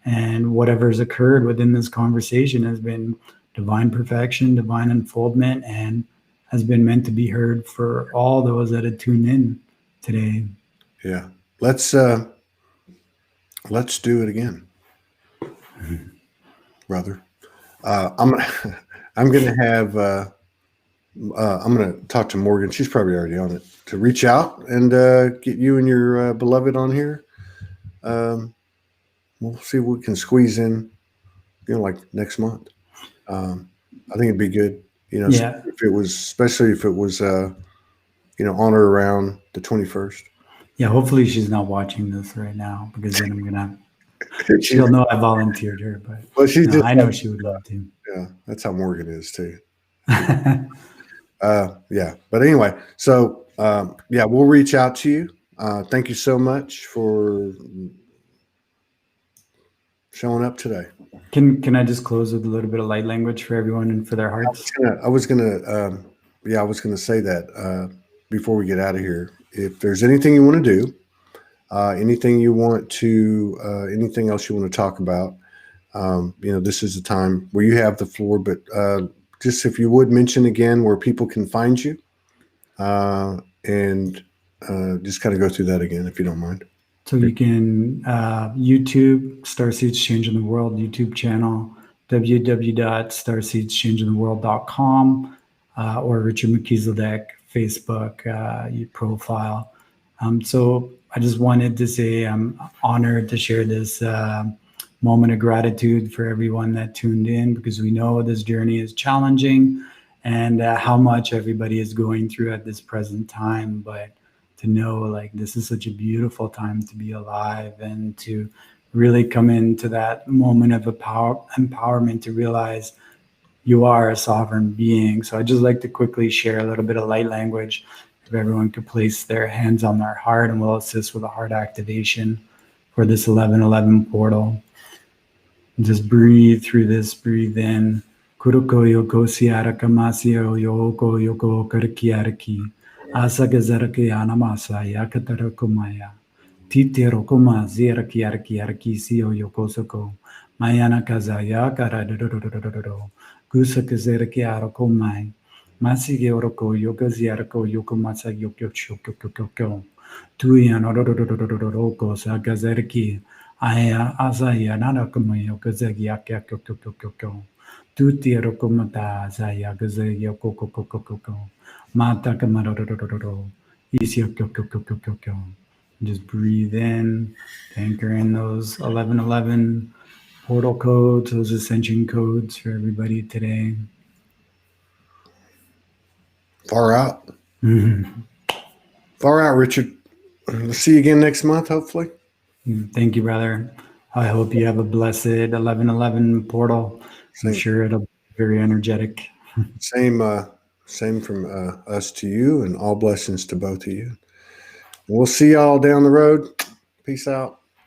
Speaker 2: and whatever's occurred within this conversation has been divine perfection, divine unfoldment, and has been meant to be heard for all those that have tuned in today.
Speaker 1: Yeah. Let's do it again, brother. I'm gonna have I'm gonna talk to Morgan. She's probably already on it, to reach out and get you and your beloved on here. We'll see what we can squeeze in, like next month. I think it'd be good.
Speaker 2: Yeah.
Speaker 1: Especially if it was on or around the 21st.
Speaker 2: Yeah, hopefully she's not watching this right now, because then I'm gonna. She'll know I volunteered her, but I know she would love to.
Speaker 1: Yeah, that's how Morgan is too. Yeah, but anyway, so we'll reach out to you. Thank you so much for showing up today.
Speaker 2: Can I just close with a little bit of light language for everyone and for their hearts?
Speaker 1: I was gonna say that before we get out of here. If there's anything you want to do, anything else you want to talk about, this is the time where you have the floor. But just if you would mention again where people can find you, and just kind of go through that again, if you don't mind.
Speaker 2: So you can YouTube Starseeds Changing the World YouTube channel, www.starseedschangingtheworld.com, or Richard Melchizadek Facebook profile. So I just wanted to say I'm honored to share this moment of gratitude for everyone that tuned in, because we know this journey is challenging and how much everybody is going through at this present time. But to know like this is such a beautiful time to be alive and to really come into that moment of empowerment to realize you are a sovereign being. So I just like to quickly share a little bit of light language. If everyone could place their hands on their heart, and we'll assist with a heart activation for this 1111 portal. Just breathe through this, breathe in. Kuruko yoko siaraka masio yoko yoko karakiaraki. Asagazaraki anamasa yakatarakumaya. Titirokuma ziraki araki araki sio yokosoko. Mayana kazaya kara dodododododo. Gusakazeraki arakomai. Masige oroko yoga ziarako yoko masa yoko yoko. Tuyano dodododododo sagazeraki. Aya azaya nanakuma yoga zagi yakyo. Tutirokumata zaya gazaya yoko koko. Mata kamadododododo. Isio kyo. Just breathe in, anchor in those 1111 portal codes, those ascension codes for everybody today.
Speaker 1: Far out.
Speaker 2: Mm-hmm.
Speaker 1: Far out, Richard. We'll see you again next month, hopefully.
Speaker 2: Thank you, brother. I hope you have a blessed 1111 portal. I'm sure it'll be very energetic.
Speaker 1: Same from us to you, and all blessings to both of you. We'll see y'all down the road. Peace out.